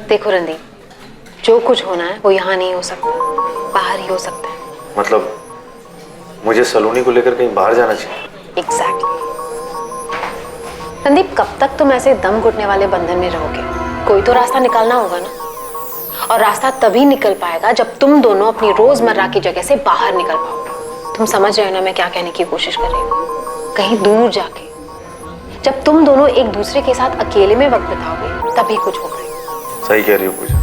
देखो रणदीप, जो कुछ होना है वो यहाँ नहीं हो सकता, बाहर ही हो सकता है। मतलब मुझे सलोनी को लेकर कहीं बाहर जाना चाहिए? एग्जैक्टली। रणदीप, कब तक तुम ऐसे दम घुटने वाले बंधन में रहोगे? कोई तो रास्ता निकालना होगा ना। और रास्ता तभी निकल पाएगा जब तुम दोनों अपनी रोजमर्रा की जगह से बाहर निकल पाओगे। तुम समझ रहे हो ना मैं क्या कहने की कोशिश कर रही हूँ? कहीं दूर जाके जब तुम दोनों एक दूसरे के साथ अकेले में वक्त बिताओगे तभी कुछ हो पाएगा। सही कह रही हो पूजा,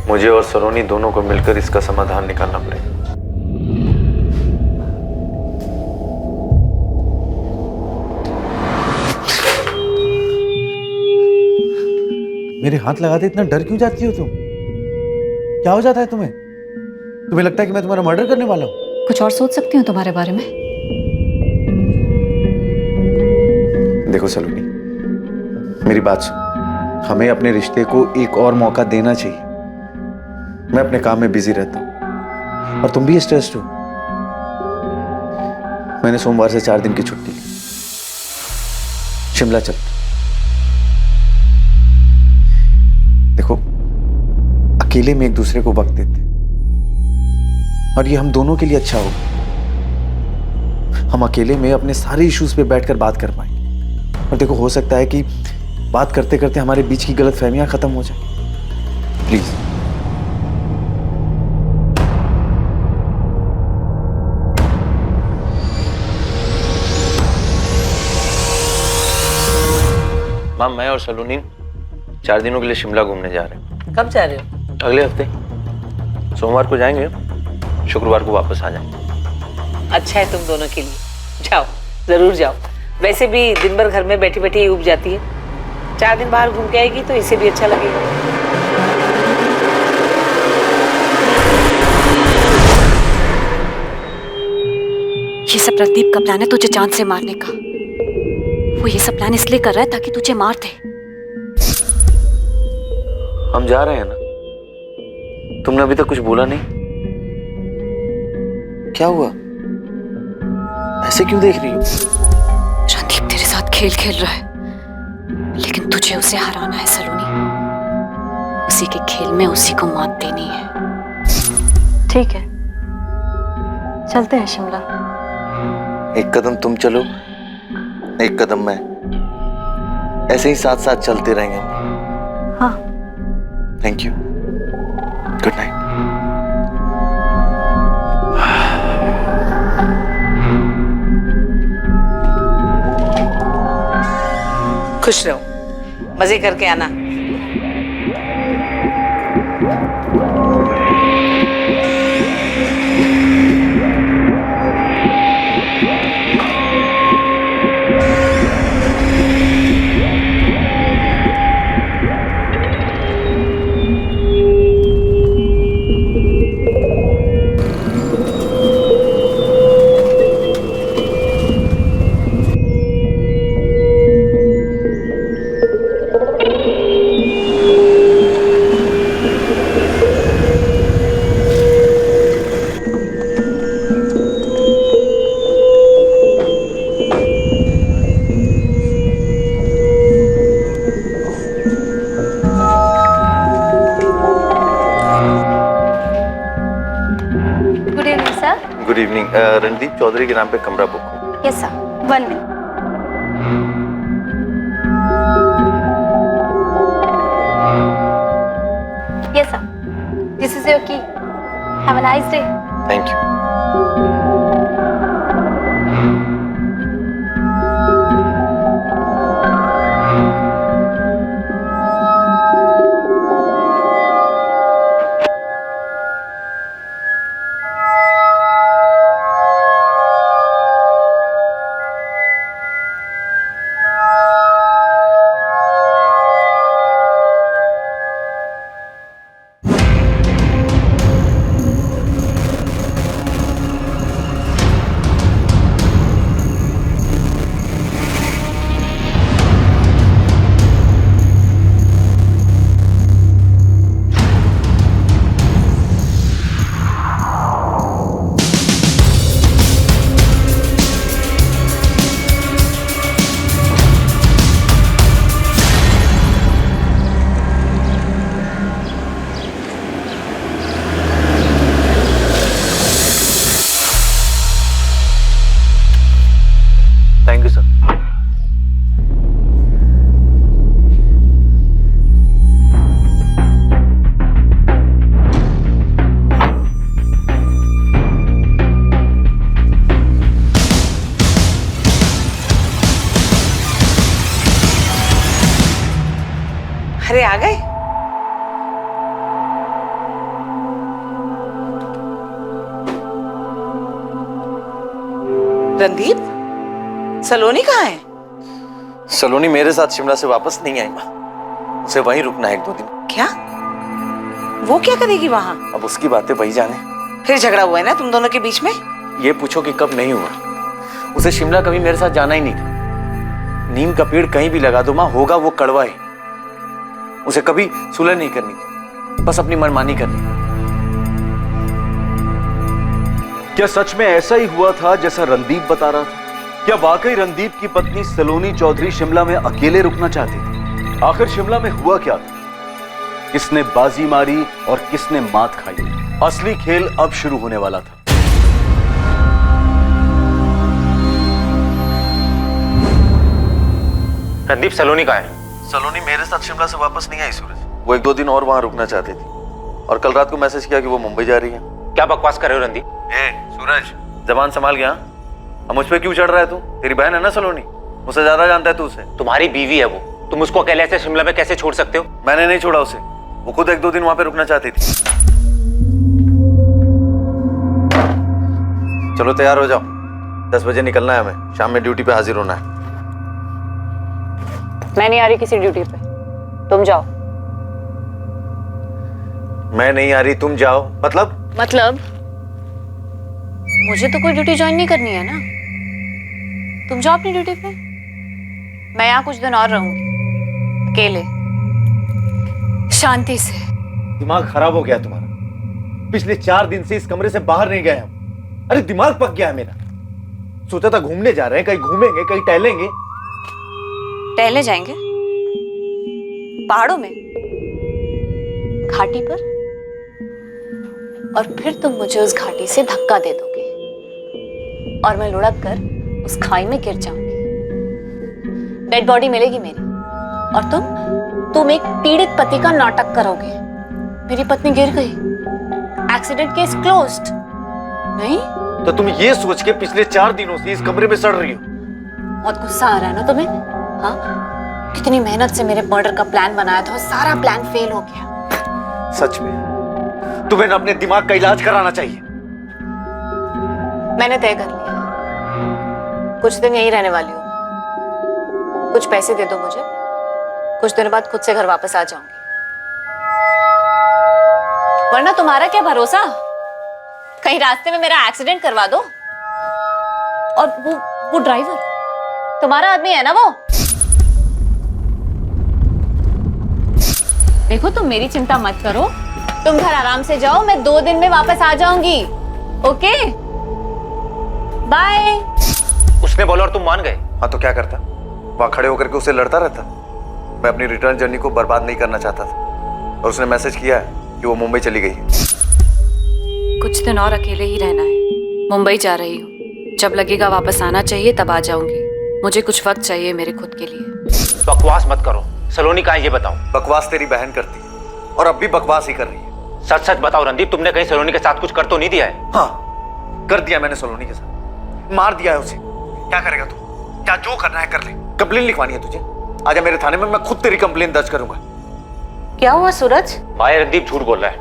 मुझे और सलोनी दोनों को मिलकर इसका समाधान निकालना पड़ेगा। मेरे हाथ लगाते इतना डर क्यों जाती हो तुम? क्या हो जाता है तुम्हें? तुम्हें लगता है कि मैं तुम्हारा मर्डर करने वाला हूं? कुछ और सोच सकती हूँ तुम्हारे बारे में। देखो सलोनी, मेरी बात सुन। हमें अपने रिश्ते को एक और मौका देना चाहिए। मैं अपने काम में बिजी रहता हूं और तुम भी स्ट्रेस्ड हो। मैंने सोमवार से 4 दिन की छुट्टी ली। शिमला चलते। देखो, अकेले में एक दूसरे को वक्त देते और ये हम दोनों के लिए अच्छा होगा। हम अकेले में अपने सारे इश्यूज पे बैठकर बात कर पाएंगे। और देखो, हो सकता है कि बात करते करते हमारे बीच की गलतफहमियां खत्म हो जाए। प्लीज। माम, मैं और सलोनी 4 दिनों के लिए शिमला घूमने जा रहे हैं। कब जा रहे हो? अगले हफ्ते सोमवार को जाएंगे, शुक्रवार को वापस आ जाएंगे। अच्छा है तुम दोनों के लिए। जाओ, जरूर जाओ। वैसे भी दिन भर घर में बैठी बैठी उब जाती है। 4 दिन बाहर घूम के आएगी तो इसे भी अच्छा लगेगा। ये सब रणदीप का प्लान है तुझे चांद से मारने का। वो ये सब प्लान इसलिए कर रहा है ताकि तुझे मार दे। हम जा रहे हैं ना। तुमने अभी तक कुछ बोला नहीं। क्या हुआ? ऐसे क्यों देख रही हो? रणदीप तेरे साथ खेल खेल रहा है, लेकिन तुझे उसे हराना है सलोनी। उसी के खेल में उसी को मात देनी है। ठीक है, चलते हैं शिमला। एक कदम तुम चलो, एक कदम मैं। ऐसे ही साथ साथ चलते रहेंगे हम। हाँ। Thank you. Good night. खुश रहो, मजे करके आना। Good evening. रणदीप चौधरी के नाम पे कमरा बुक हो। Yes sir, 1 minute. Yes sir, this is your key. Have a nice day. Thank you. अरे आ गए? रणदीप, सलोनी कहाँ है? सलोनी मेरे साथ शिमला से वापस नहीं आई माँ। उसे वहीं रुकना है 1-2 दिन। क्या? वो क्या करेगी वहां? अब उसकी बातें वही जाने। फिर झगड़ा हुआ है ना तुम दोनों के बीच में? ये पूछो कि कब नहीं हुआ। उसे शिमला कभी मेरे साथ जाना ही नहीं था। नीम का पेड़ कहीं भी लगा दो माँ, होगा वो कड़वा ही। उसे कभी सुलह नहीं करनी थी, बस अपनी मनमानी करनी। क्या सच में ऐसा ही हुआ था जैसा रणदीप बता रहा था? क्या वाकई रणदीप की पत्नी सलोनी चौधरी शिमला में अकेले रुकना चाहती थी? आखिर शिमला में हुआ क्या था? किसने बाजी मारी और किसने मात खाई? असली खेल अब शुरू होने वाला था। रणदीप, सलोनी कहाँ है? सलोनी मेरे साथ शिमला से वापस नहीं आई सूरज। वो 1-2 दिन और वहां रुकना चाहती थी और कल रात को मैसेज किया कि वो मुंबई जा रही है। क्या बकवास कर रहे हो रणदीप? सूरज, जबान संभाल गया। अब मुझ पे क्यों चढ़ रहा है तू? तेरी बहन है ना सलोनी, मुझसे ज्यादा जानता है तू उसे। तुम्हारी बीवी है वो, तुम उसको अकेले ऐसे शिमला में कैसे छोड़ सकते हो? मैंने नहीं छोड़ा उसे, वो खुद 1-2 दिन वहां पे रुकना चाहती थी। चलो तैयार हो जाओ, 10 बजे निकलना है हमें। शाम में ड्यूटी पे हाजिर होना है। मैं नहीं आ रही किसी ड्यूटी पे, तुम जाओ। मैं नहीं आ रही, तुम जाओ। मतलब मुझे तो कोई ड्यूटी ज्वाइन नहीं करनी है ना। तुम जाओ अपनी ड्यूटी पे, मैं यहाँ कुछ दिन और रहूंगी अकेले, शांति से। दिमाग खराब हो गया तुम्हारा। पिछले 4 दिन से इस कमरे से बाहर नहीं गया हूं। अरे दिमाग पक गया है मेरा। सोचा था घूमने जा रहे हैं, कहीं घूमेंगे, कहीं टहलेंगे। टहले जाएंगे पहाड़ों में, घाटी पर, और फिर तुम मुझे उस घाटी से धक्का दे दोगे और मैं लुढ़क कर उस खाई में गिर जाऊंगी। डेड बॉडी मिलेगी मेरी, और तुम एक पीड़ित पति का नाटक करोगे। मेरी पत्नी गिर गई, एक्सीडेंट केस क्लोज्ड। नहीं तो तुम ये सोच के पिछले 4 दिनों से इस कमरे में सड़ रही हो? बहुत गुस्सा आ रहा है ना तुम्हें? हाँ, कितनी मेहनत से मेरे मर्डर का प्लान बनाया था और सारा प्लान फेल हो गया। सच में तुम्हें ना अपने दिमाग का इलाज कराना चाहिए। मैंने तय कर लिया, कुछ दिन यहीं रहने वाली हूँ। कुछ पैसे दे दो मुझे, कुछ दिनों बाद खुद से घर वापस आ जाऊंगी। वरना तुम्हारा क्या भरोसा, कहीं रास्ते में मेरा एक्सीडेंट करवा दो। और वो ड्राइवर तुम्हारा आदमी है ना वो? देखो तुम मेरी चिंता मत करो, तुम घर आराम से जाओ, मैं 2 दिन में वापस आ जाऊंगी। Okay, bye. उसने बोला और तुम मान गए? हाँ तो क्या करता, वहां खड़े होकर के उसे लड़ता रहता। मैं अपनी रिटर्न जर्नी को बर्बाद नहीं करना चाहता था और उसने मैसेज किया है कि वो मुंबई चली गई है। कुछ दिन और अकेले ही रहना है। मुंबई जा रही हूँ, जब लगेगा वापस आना चाहिए तब आ जाऊंगी। मुझे कुछ वक्त चाहिए मेरे खुद के लिए। बकवास मत करो। सलोनी कहाँ है ये बताओ। बकवास तेरी बहन करती है और अब भी बकवास ही कर रही है। सच सच बताओ रणदीप, तुमने कहीं सलोनी के साथ कुछ कर तो नहीं दिया है? हाँ कर दिया मैंने सलोनी के साथ, मार दिया है उसे। क्या करेगा तू? क्या जो करना है कर ले। कंप्लेन लिखवानी है तुझे? आजा मेरे थाने में, मैं खुद तेरी कंप्लेन दर्ज करूंगा। क्या हुआ सूरज? भाई रणदीप झूठ बोल रहा है,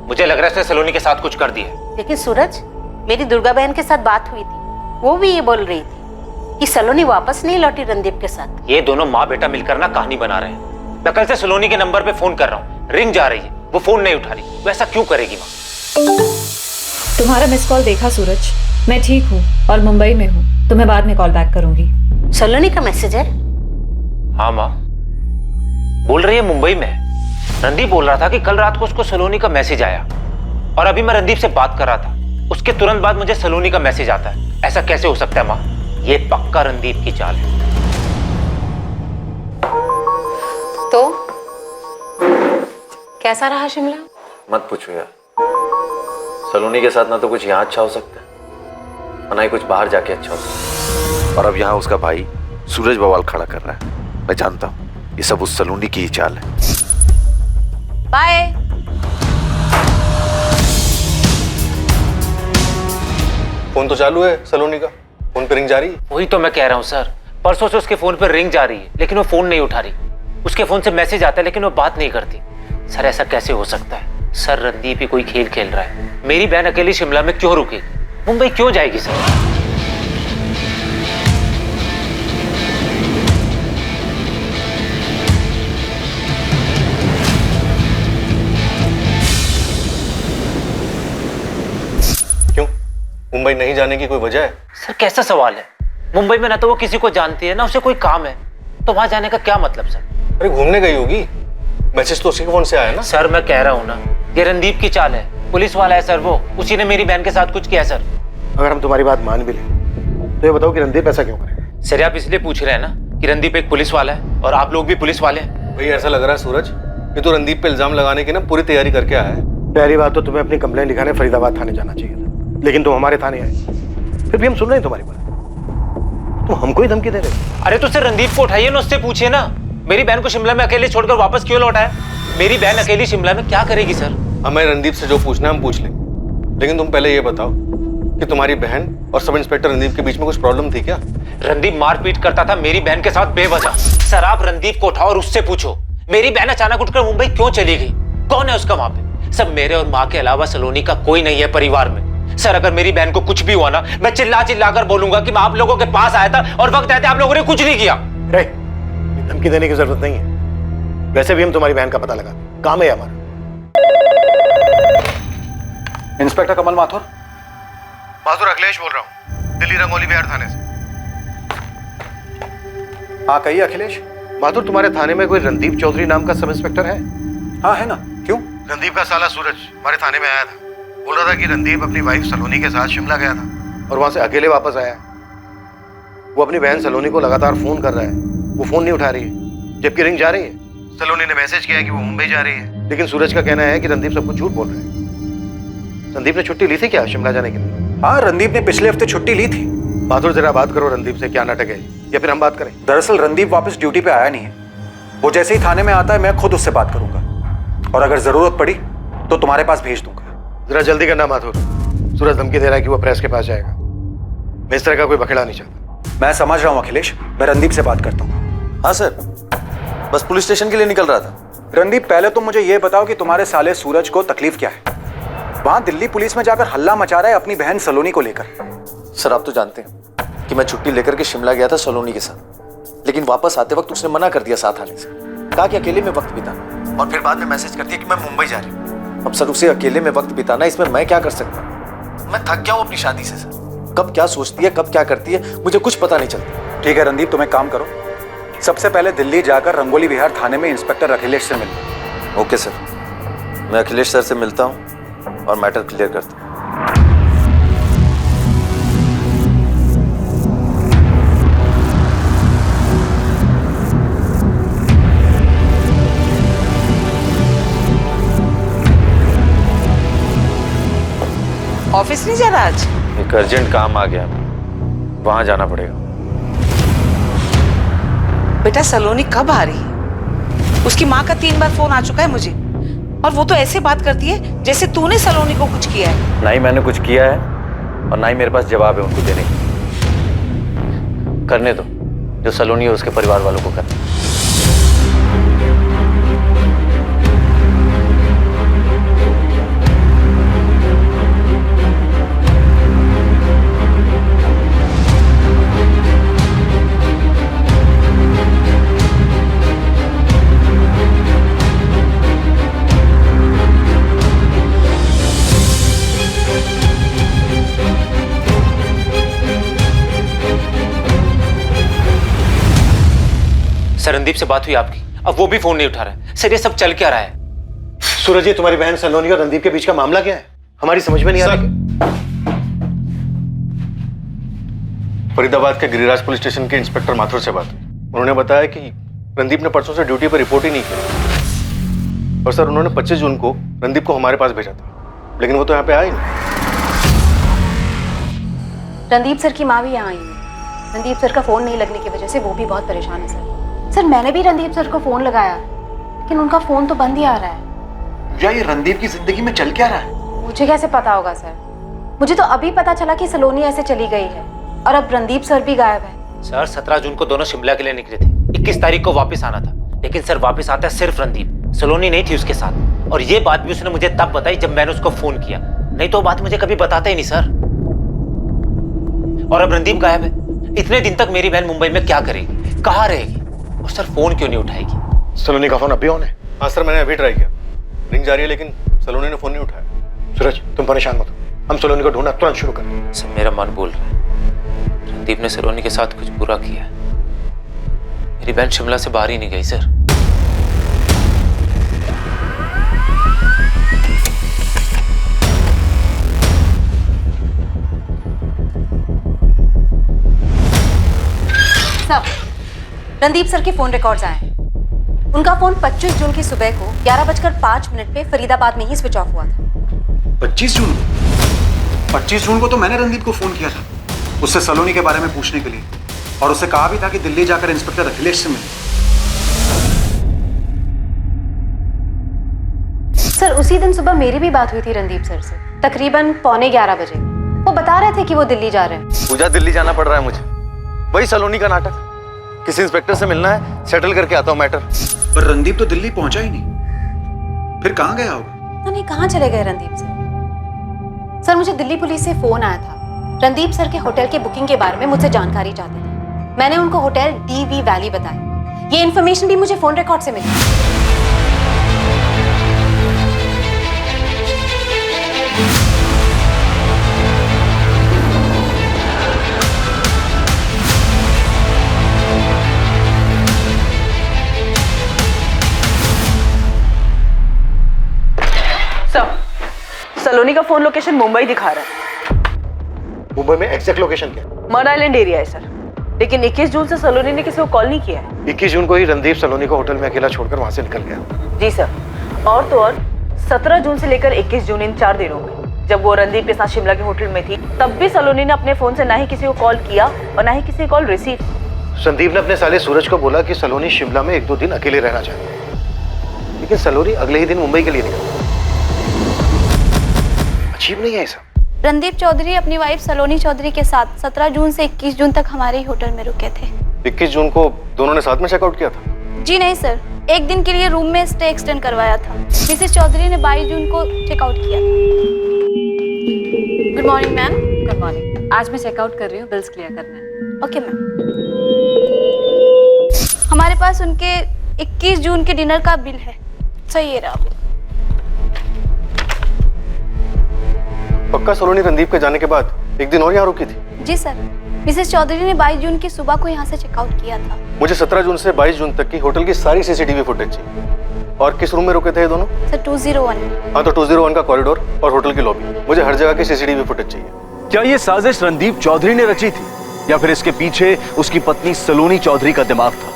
मुझे लग रहा है उसने सलोनी के साथ कुछ कर दिया है। लेकिन सूरज, मेरी दुर्गा बहन के साथ बात हुई थी, वो भी ये बोल रही थी कि सलोनी वापस नहीं लौटी रणदीप के साथ। ये दोनों माँ बेटा मिलकर ना कहानी बना रहे हैं। मैं कल से सलोनी के नंबर पे फोन कर रहा हूँ, रिंग जा रही है, वो फोन नहीं उठा रही। वो ऐसा क्यों करेगी माँ? तुम्हारा मिस कॉल देखा सूरज, मैं ठीक हूँ और मुंबई में हूँ। तुम्हें बाद में कॉल बैक करूंगी। सलोनी का मैसेज है? हाँ माँ, बोल रही है मुंबई में। रणदीप बोल रहा था कि कल रात को उसको सलोनी का मैसेज आया और अभी मैं रणदीप से बात कर रहा था, उसके तुरंत बाद मुझे सलोनी का मैसेज आता है। ऐसा कैसे हो सकता है माँ? ये पक्का रणदीप की चाल है। तो कैसा रहा शिमला? मत पूछो यार, सलोनी के साथ ना तो कुछ यहाँ अच्छा हो सकता है और ना ही कुछ बाहर जाके अच्छा हो सकता है। और अब यहाँ उसका भाई सूरज बवाल खड़ा कर रहा है। मैं जानता हूँ ये सब उस सलोनी की ही चाल है। बाय। फोन तो चालू है सलोनी का, फोन पे रिंग जा रही है। वही तो मैं कह रहा हूँ सर, परसों से उसके फोन पर रिंग जा रही है लेकिन वो फोन नहीं उठा रही। उसके फोन से मैसेज आता है लेकिन वो बात नहीं करती। सर ऐसा कैसे हो सकता है? सर रणदीप ही कोई खेल खेल रहा है। मेरी बहन अकेली शिमला में क्यों रुकेगी? मुंबई क्यों जाएगी सर? क्यों? मुंबई नहीं जाने की कोई वजह है? सर कैसा सवाल है? मुंबई में ना तो वो किसी को जानती है ना उसे कोई काम है, तो वहां जाने का क्या मतलब सर? अरे घूमने गई होगी, मैसेज तो उसके फोन से आया ना। सर मैं कह रहा हूँ ना, ये रणदीप की चाल है, पुलिस वाला है सर वो, उसी ने मेरी बहन के साथ कुछ किया सर। अगर हम तुम्हारी बात मान भी लें तो ये बताओ कि रणदीप ऐसा क्यों करेगा? सर आप इसलिए पूछ रहे हैं ना कि रणदीप एक पुलिस वाला है और आप लोग भी पुलिस वाले हैं। भाई ऐसा लग रहा है सूरज, ये तो रणदीप पे इल्जाम लगाने की ना पूरी तैयारी करके आया है। पहली बात तो तुम्हें अपनी कंप्लेंट लिखाने फरीदाबाद थाने जाना चाहिए था, लेकिन तुम हमारे थाने आए। फिर भी हम सुन रहे हैं तुम्हारी बात, तुम हमको ही धमकी दे रहे हो। अरे तो सर रणदीप को उठाइए ना, उससे पूछिए ना मेरी बहन को शिमला में अकेले छोड़कर वापस क्यों लौटा है? मेरी बहन अकेली शिमला में क्या करेगी सर? हमें रणदीप से जो पूछना है हम पूछ लेंगे, लेकिन तुम पहले ये बताओ कि तुम्हारी बहन और सब इंस्पेक्टर रणदीप के बीच में कुछ प्रॉब्लम थी क्या? रणदीप मारपीट करता था मेरी बहन के साथ बेवजह। सर आप रणदीप को उठाओ और उससे पूछो मेरी बहन अचानक उठकर मुंबई क्यों चली गई, कौन है उसका वहां पे? सब मेरे और माँ के अलावा सलोनी का कोई नहीं है परिवार में। सर अगर मेरी बहन को कुछ भी हुआ ना, मैं चिल्ला चिल्ला कर बोलूंगा कि मैं आप लोगों के पास आया था और वक्त रहते आप लोगों ने कुछ नहीं किया। धमकी देने की जरूरत नहीं है, वैसे भी हम तुम्हारी बहन का पता लगा, काम है हमारा। इंस्पेक्टर कमल माथुर। माथुर अखिलेश बोल रहा हूँ, दिल्ली रंगोली बिहार थाने से। हाँ कहिए अखिलेश। माथुर तुम्हारे थाने में कोई रणदीप चौधरी नाम का सब इंस्पेक्टर है? हाँ है ना, क्यों? रणदीप का साला सूरज हमारे थाने में आया था, बोल रहा था कि रणदीप अपनी वाइफ सलोनी के साथ शिमला गया था और वहां से अकेले वापस आया। वो अपनी बहन सलोनी को लगातार फोन कर रहा है, वो फोन नहीं उठा रही है, जबकि रिंग जा रही है। सलोनी ने मैसेज किया है कि वो मुंबई जा रही है, लेकिन सूरज का कहना है कि रणदीप सब कुछ झूठ बोल रहा है। रणदीप ने छुट्टी ली थी क्या शिमला जाने के लिए? हाँ रणदीप ने पिछले हफ्ते छुट्टी ली थी। माथुर जरा बात करो रणदीप से, क्या नाटक है, या फिर हम बात करें? दरअसल रणदीप वापस ड्यूटी पे आया नहीं है, वो जैसे ही थाने में आता है मैं खुद उससे बात करूंगा और अगर जरूरत पड़ी तो तुम्हारे पास भेज दूंगा। जरा जल्दी करना माथुर, सूरज धमकी दे रहा है कि वो प्रेस के पास जाएगा। मैं इस तरह का कोई बखेड़ा नहीं चाहता। मैं समझ रहा हूँ अखिलेश, मैं रणदीप से बात करता हूँ। हाँ सर, बस पुलिस स्टेशन के लिए निकल रहा था। रणदीप पहले तो मुझे ये बताओ कि तुम्हारे साले सूरज को तकलीफ क्या है? वहां दिल्ली पुलिस में जाकर हल्ला मचा रहा है अपनी बहन सलोनी को लेकर। सर आप तो जानते हैं कि मैं छुट्टी लेकर के शिमला गया था सलोनी के साथ, लेकिन वापस आते वक्त उसने मना कर दिया साथ आने से, कहा कि अकेले में वक्त बिताना, और फिर बाद में मैसेज करती है कि मैं मुंबई जा रही हूँ। अब सर उसे अकेले में वक्त बिताना, इसमें मैं क्या कर सकता हूँ? मैं थक गया हूँ अपनी शादी से सर, कब क्या सोचती है कब क्या करती है मुझे कुछ पता नहीं चलता। ठीक है रणदीप, तुम एक काम करो, सबसे पहले दिल्ली जाकर रंगोली विहार थाने में इंस्पेक्टर अखिलेश से मिलो। ओके सर, मैं अखिलेश सर से मिलता हूँ और मैटर क्लियर करता हूँ। ऑफिस नहीं जा रहा आज? एक अर्जेंट काम आ गया, वहां जाना पड़ेगा। बेटा सलोनी कब आ रही है? उसकी माँ का 3 बार फोन आ चुका है मुझे, और वो तो ऐसे बात करती है जैसे तूने सलोनी को कुछ किया है। ना ही मैंने कुछ किया है और ना ही मेरे पास जवाब है उनको देने की। करने दो जो सलोनी है उसके परिवार वालों को करना। सर रणदीप से बात हुई आपकी? अब वो भी फोन नहीं उठा रहा है। सर ये सब चल क्या रहा है? सूरज जी तुम्हारी बहन सलोनी और रणदीप के बीच का मामला क्या है? हमारी समझ में नहीं आ रहा। फरीदाबाद के गिरिराज पुलिस स्टेशन के इंस्पेक्टर माथुर से बात हुई। उन्होंने बताया कि रणदीप ने परसों से ड्यूटी पर रिपोर्ट ही नहीं की, और सर उन्होंने 25 जून को रणदीप को हमारे पास भेजा था, लेकिन वो तो यहाँ पे आया ही नहीं। रणदीप सर की माँ भी यहाँ आई है। रणदीप सर का फोन नहीं लगने की वजह से वो भी बहुत परेशान है सर। सर मैंने भी रणदीप सर को फोन लगाया, लेकिन उनका फोन तो बंद ही आ रहा है। या ये रणदीप की जिंदगी में चल क्या रहा है? मुझे कैसे पता होगा सर? मुझे तो अभी पता चला कि सलोनी ऐसे चली गई है और अब रणदीप सर भी गायब है। सर 17 जून को दोनों शिमला के लिए निकले थे, 21 तारीख को वापस आना था। लेकिन सर वापस आता है सिर्फ रणदीप, सलोनी नहीं थी उसके साथ। और ये बात भी उसने मुझे तब बताई जब मैंने उसको फोन किया, नहीं तो वो बात मुझे कभी बताता ही नहीं सर। और अब रणदीप गायब है। इतने दिन तक मेरी बहन मुंबई में क्या करेगी, कहाँ रहेगी, और सर फोन क्यों नहीं उठाएगी? सलोनी का फोन अभी ऑन है? हाँ सर, मैंने अभी ट्राई किया, रिंग जा रही है, लेकिन सलोनी ने फोन नहीं उठाया। सूरज तुम परेशान मत हो, हम सलोनी को ढूंढना तुरंत शुरू करें। सर मेरा मन बोल रहा है रणदीप ने सलोनी के साथ कुछ बुरा किया है। मेरी बहन शिमला से बाहर ही नहीं गई सर। रणदीप सर के फोन रिकॉर्ड्स आए हैं। उनका फोन 25 जून की सुबह को 11:05 पे फरीदाबाद में ही स्विच ऑफ हुआ था। 25 जून? 25 जून को तो मैंने रणदीप को फोन किया था उससे सलोनी के बारे में पूछने के लिए, और उससे कहा भी था कि दिल्ली जाकर इंस्पेक्टर अखिलेश से मिले। सर उसी दिन सुबह मेरी भी बात हुई थी रणदीप सर से, तकरीबन 11:15 बजे। वो बता रहे थे कि वो दिल्ली जा रहे हैं। पूजा, दिल्ली जाना पड़ रहा है मुझे, वही सलोनी का नाटक। किसी इंस्पेक्टर से मिलना है, सेटल करके आता हूँ मैटर। पर रणदीप तो दिल्ली पहुंचा ही नहीं, फिर कहाँ गया होगा? नहीं, कहाँ चले गए रणदीप सर? सर मुझे दिल्ली पुलिस से फोन आया था। रणदीप सर के होटल के बुकिंग के बारे में मुझसे जानकारी चाहते थे। मैंने उनको होटल DV वैली बताया। ये इन्फॉर्मेशन भी मुझे फोन रिकॉर्ड से मिली। सलोनी का फोन लोकेशन मुंबई दिखा रहा है। मुंबई में एग्जैक्ट लोकेशन क्या? मड आइलैंड एरिया है सर, लेकिन 21 जून से सलोनी ने किसी को कॉल नहीं किया है। 21 जून को ही रणदीप सलोनी को होटल में अकेला छोड़कर वहां से निकल गया। जी सर, और तो और 17 जून से लेकर 21 जून इन 4 दिनों में जब वो रणदीप के साथ शिमला के होटल में थी, तब भी सलोनी ने अपने फोन से ना ही किसी को कॉल किया और ना ही किसी कॉल रिसीव। संदीप ने अपने साले सूरज को बोला कि सलोनी शिमला में 1-2 दिन अकेले रहना चाहती है, लेकिन सलोनी अगले ही दिन मुंबई के लिए निकली। अजीब नहीं है सब? रणदीप चौधरी अपनी वाइफ सलोनी चौधरी के साथ 17 जून से 21 जून तक हमारे ही होटल में रुके थे। 21 जून को दोनों ने साथ में चेकआउट किया था? जी नहीं सर, एक दिन के लिए रूम में स्टे एक्सटेंड करवाया था। मिसेस चौधरी ने 22 जून को चेकआउट किया था। Good morning ma'am. Good morning. आज मैं चेकआउट कर रही हूँ, बिल्स क्लियर करना है। Okay ma'am. हमारे पास उनके 21 जून के डिनर का बिल है। सही है रहा। पक्का सलोनी रणदीप के जाने के बाद एक दिन और यहाँ रुकी थी? जी सर, मिसेस चौधरी ने 22 जून की सुबह को यहाँ से चेकआउट किया था। मुझे 17 जून से 22 जून तक की होटल की सारी CCTV फुटेज चाहिए। और किस रूम में रुके थे ये दोनों? सर 201। हाँ, तो 201 का कॉरिडोर और होटल की लॉबी, मुझे हर जगह की CCTV फुटेज चाहिए। क्या ये साजिश रणदीप चौधरी ने रची थी या फिर इसके पीछे उसकी पत्नी सलोनी चौधरी का दिमाग था?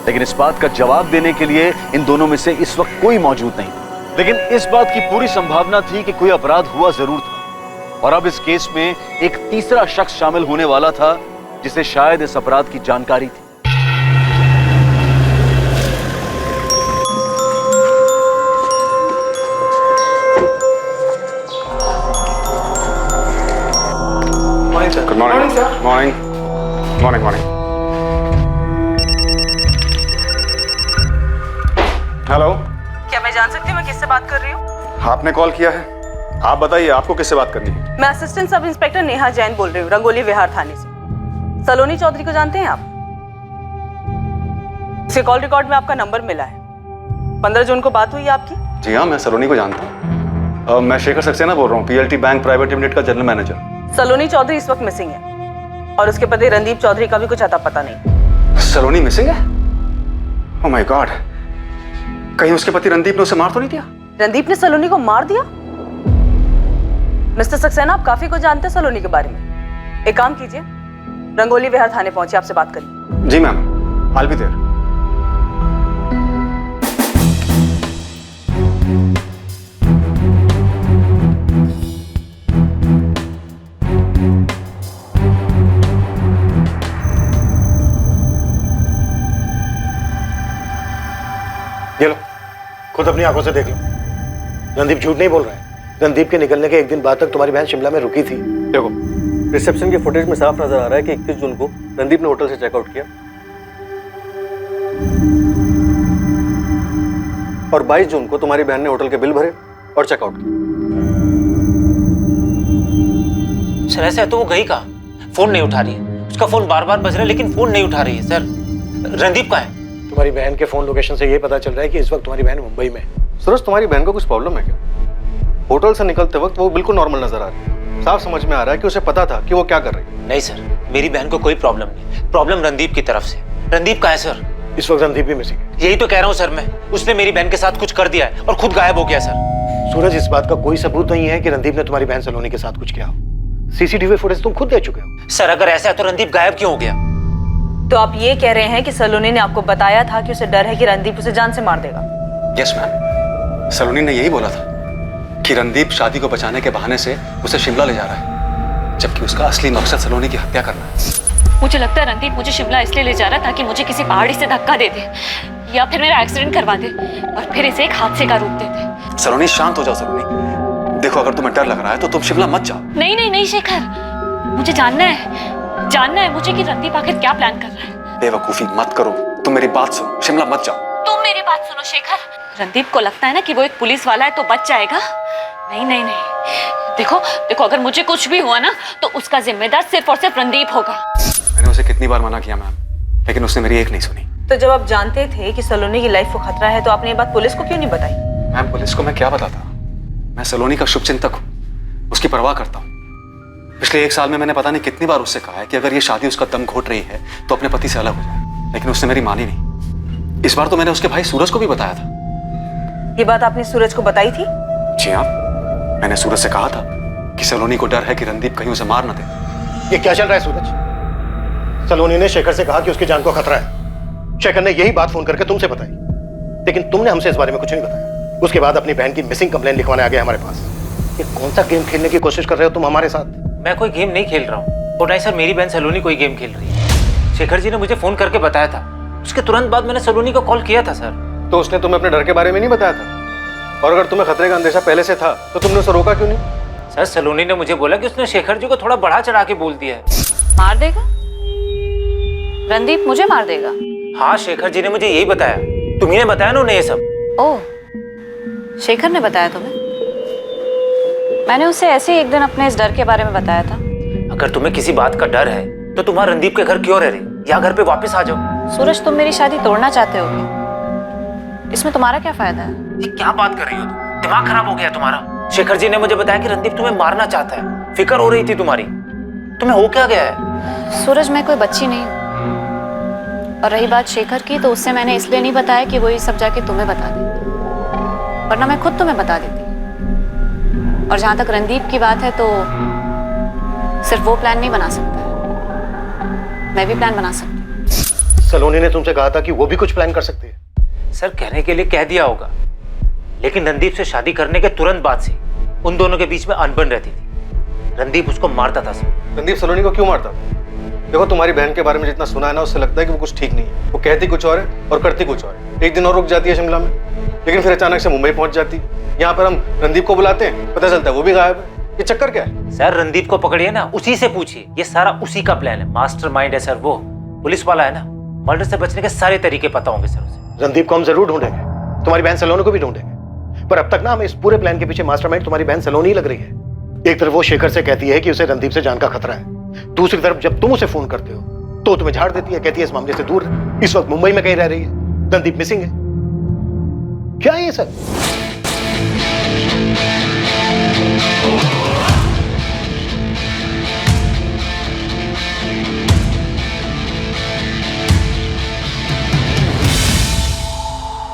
लेकिन इस बात का जवाब देने के लिए इन दोनों में से इस वक्त कोई मौजूद नहीं था। लेकिन इस बात की पूरी संभावना थी कि कोई अपराध हुआ जरूर था, और अब इस केस में एक तीसरा शख्स शामिल होने वाला था जिसे शायद इस अपराध की जानकारी थी। Morning sir. Good morning sir. Morning morning morning. Hello, क्या मैं जान सकती हूँ मैं किससे बात कर रही हूँ? आपने कॉल किया है, आप बताइए आपको किससे बात करनी है? मैं assistant sub inspector Neha Jain बोल रही हूँ, रंगोली विहार थाने से। सलोनी चौधरी को जानते हैं आप? उसके कॉल रिकॉर्ड में आपका नंबर मिला है। 15 जून को बात हुई है आपकी? जी हाँ, मैं सलोनी को जानता हूँ। मैं शेखर सक्सेना बोल रहा हूँ, PLT बैंक प्राइवेट लिमिटेड का जनरल मैनेजर। सलोनी चौधरी इस वक्त मिसिंग है और उसके पति रणदीप चौधरी का भी कुछ अता पता नहीं। सलोनी मिसिंग है? ओह माय गॉड, कहीं उसके पति रणदीप ने उसे मार तो नहीं दिया? रणदीप ने सलोनी को मार दिया? मिस्टर सक्सेना, आप काफी कुछ जानते हैं सलोनी के बारे में। एक काम कीजिए, रंगोली विहार थाने पहुंचे, आपसे बात करिए। जी मैम, I'll be there। ये लो, खुद अपनी आंखों से देख लो। रणदीप झूठ नहीं बोल रहा है। रणदीप के निकलने के एक दिन बाद तक तुम्हारी बहन शिमला में रुकी थी। देखो, रिसेप्शन के फुटेज में साफ नजर आ रहा है कि 21 जून को रणदीप ने होटल से चेकआउट किया। और 22 जून को तुम्हारी बहन ने होटल के बिल भरे और चेकआउट किया। सर ऐसा है तो वो गई कहाँ? फोन नहीं उठा रही है, उसका फोन बार बार बज रहा है लेकिन फोन नहीं उठा रही है। सर रणदीप कहाँ है? तुम्हारी बहन के फोन लोकेशन से ये पता चल रहा है कि इस वक्त तुम्हारी बहन मुंबई में है। सूरज, तुम्हारी बहन को कुछ प्रॉब्लम है क्या? होटल से निकलते वक्त वो बिल्कुल नॉर्मल नजर आ रही है। साफ समझ में आ रहा है कि उसे पता था कि वो क्या कर रही है। नहीं सर, मेरी बहन को कोई प्रॉब्लम नहीं, प्रॉब्लम रणदीप की तरफ से। रणदीप कहाँ है सर? इस वक्त रणदीप भी मिसिंग है। यही तो कह रहा हूँ सर मैं, उसने मेरी बहन के साथ कुछ कर दिया है और खुद गायब हो गया सर। सूरज, इस बात का कोई सबूत नहीं है कि रणदीप ने तुम्हारी बहन सलोनी के साथ कुछ किया हो। सीसीटीवी फुटेज तुम खुद दे चुके हो। सर अगर ऐसा है तो रणदीप गायब क्यों हो गया? तो आप ये कह रहे हैं कि सलोनी ने आपको बताया था कि उसे डर है कि रणदीप उसे जान से मार देगा? यस मैम, सलोनी ने यही बोला था कि रणदीप शादी को बचाने के बहाने से उसे शिमला ले जा रहा है, जबकि उसका असली मकसद सलोनी की हत्या करना है। मुझे लगता है रणदीप मुझे शिमला इसलिए ले जा रहा है ताकि मुझे किसी पहाड़ी से धक्का दे दे या फिर मेरा एक्सीडेंट करवा दे और फिर इसे एक हादसे का रूप दे दे। सलोनी शांत हो जाओ सलोनी। देखो, अगर तुम्हें डर लग रहा है तो तुम शिमला मत जाओ। नहीं नहीं नहीं शेखर, मुझे जानना है मुझे कि रणदीप आखिर क्या प्लान कर रहा है। बेवकूफी मत करो, तुम मेरी बात सुनो, शिमला मत जाओ। तुम मेरी बात सुनो शेखर, रणदीप को लगता है ना कि वो एक पुलिस वाला है तो बच जाएगा। नहीं नहीं नहीं, देखो अगर मुझे कुछ भी हुआ ना तो उसका जिम्मेदार सिर्फ और सिर्फ रणदीप होगा। मैंने उसे कितनी बार मना किया मैम, लेकिन उसने मेरी एक नहीं सुनी। तो जब आप जानते थे कि सलोनी की लाइफ को खतरा है तो आपने ये बात पुलिस को क्यों नहीं बताई? मैम, पुलिस को मैं क्या बताता? मैं सलोनी का शुभचिंतक हूँ, उसकी परवाह करता हूँ। पिछले 1 साल में मैंने पता नहीं कितनी बार उससे कहा है कि अगर ये शादी उसका दम घोट रही है तो अपने पति से अलग हो जाए, लेकिन उसने मेरी मानी नहीं। इस बार तो मैंने उसके भाई सूरज को भी बताया था। ये बात आपने सूरज को बताई थी? जी हाँ, मैंने सूरज से कहा था कि सलोनी को डर है कि रणदीप कहीं उसे मार न दे। ये क्या चल रहा है सूरज? सलोनी ने शेखर से कहा कि उसकी जान को खतरा है। शेखर ने यही बात फोन करके तुमसे बताई, लेकिन तुमने हमसे इस बारे में कुछ नहीं बताया। उसके बाद अपनी बहन की मिसिंग कंप्लेंट लिखवाने आ गए हमारे पास। ये कौन सा गेम खेलने की कोशिश कर रहे हो तुम हमारे साथ? मैं कोई गेम नहीं खेल रहा हूँ और नहीं सर, मेरी बहन सलोनी कोई गेम खेल रही है। शेखर जी ने मुझे फोन करके बताया था, उसके तुरंत बाद मैंने सलोनी को कॉल किया था सर। तो उसने तुम्हें अपने डर के बारे में नहीं बताया था? और अगर तुम्हें खतरे का अंदेशा पहले से था तो तुमने उसे रोका क्यों नहीं? सर सलोनी ने मुझे बोला कि उसने शेखर जी को थोड़ा बढ़ा चढ़ा के बोल दिया है। मार देगा? रणदीप मुझे मार देगा? हाँ, शेखर जी ने मुझे यही बताया। तुम्ही ने बताया ना उन्हें ये सब? ओह, शेखर ने बताया तुम्हें? मैंने उसे ऐसे ही एक दिन अपने इस डर के बारे में बताया था। अगर तुम्हें किसी बात का डर है तो तुम रणदीप के घर क्यों रह रही, या घर पे वापस आ जाओ। सूरज, तुम मेरी शादी तोड़ना चाहते हो क्या? इसमें तुम्हारा क्या फायदा है? ये क्या बात कर रही हो तुम? दिमाग खराब हो गया तुम्हारा? शेखर जी ने मुझे बताया कि रणदीप तुम्हें मारना चाहता है, फिक्र हो रही थी तुम्हारी। तुम्हें हो क्या गया है? सूरज, मैं कोई बच्ची नहीं हूँ। और रही बात शेखर की, तो उससे मैंने इसलिए नहीं बताया कि वो ये सब जाके तुम्हें बता दे, वरना मैं खुद तुम्हें बता देती। और जहां तक रणदीप की बात है तो सिर्फ वो प्लान नहीं बना सकता है, मैं भी प्लान बना सकती हूँ। सलोनी ने तुमसे कहा था कि वो भी कुछ प्लान कर सकती है। सर कहने के लिए कह दिया होगा, लेकिन रणदीप से शादी करने के तुरंत बाद से उन दोनों के बीच में अनबन रहती थी। रणदीप उसको मारता था सर। रणदीप सलोनी को क्यों मारता था? देखो, तुम्हारी बहन के बारे में जितना सुना है ना, उससे लगता है कि वो कुछ ठीक नहीं है। वो कहती कुछ और है और करती कुछ और है। एक दिन और रुक जाती है शिमला में, लेकिन फिर अचानक से मुंबई पहुंच जाती। यहाँ पर हम रणदीप को बुलाते हैं, पता चलता है वो भी गायब है। ये चक्कर क्या है? सर रणदीप को पकड़िए ना, उसी से पूछिए, ये सारा उसी का प्लान है। मास्टरमाइंड है सर वो, पुलिस वाला है ना। मर्डर से बचने के सारे तरीके पता होंगे सर उसे। रणदीप को हम जरूर ढूंढेंगे, तुम्हारी बहन सलोनी को भी ढूंढेंगे, पर अब तक ना हमें इस पूरे प्लान के पीछे मास्टरमाइंड तुम्हारी बहन सलोनी ही लग रही है। एक तरफ वो शेखर से कहती है कि उसे रणदीप से जान का खतरा है, दूसरी तरफ जब तुम उसे फोन करते हो तो तुम्हें झाड़ देती है, कहती है इस मामले से दूर है। इस वक्त मुंबई में कहीं रह रही है, रणदीप मिसिंग है। क्या है ये सब?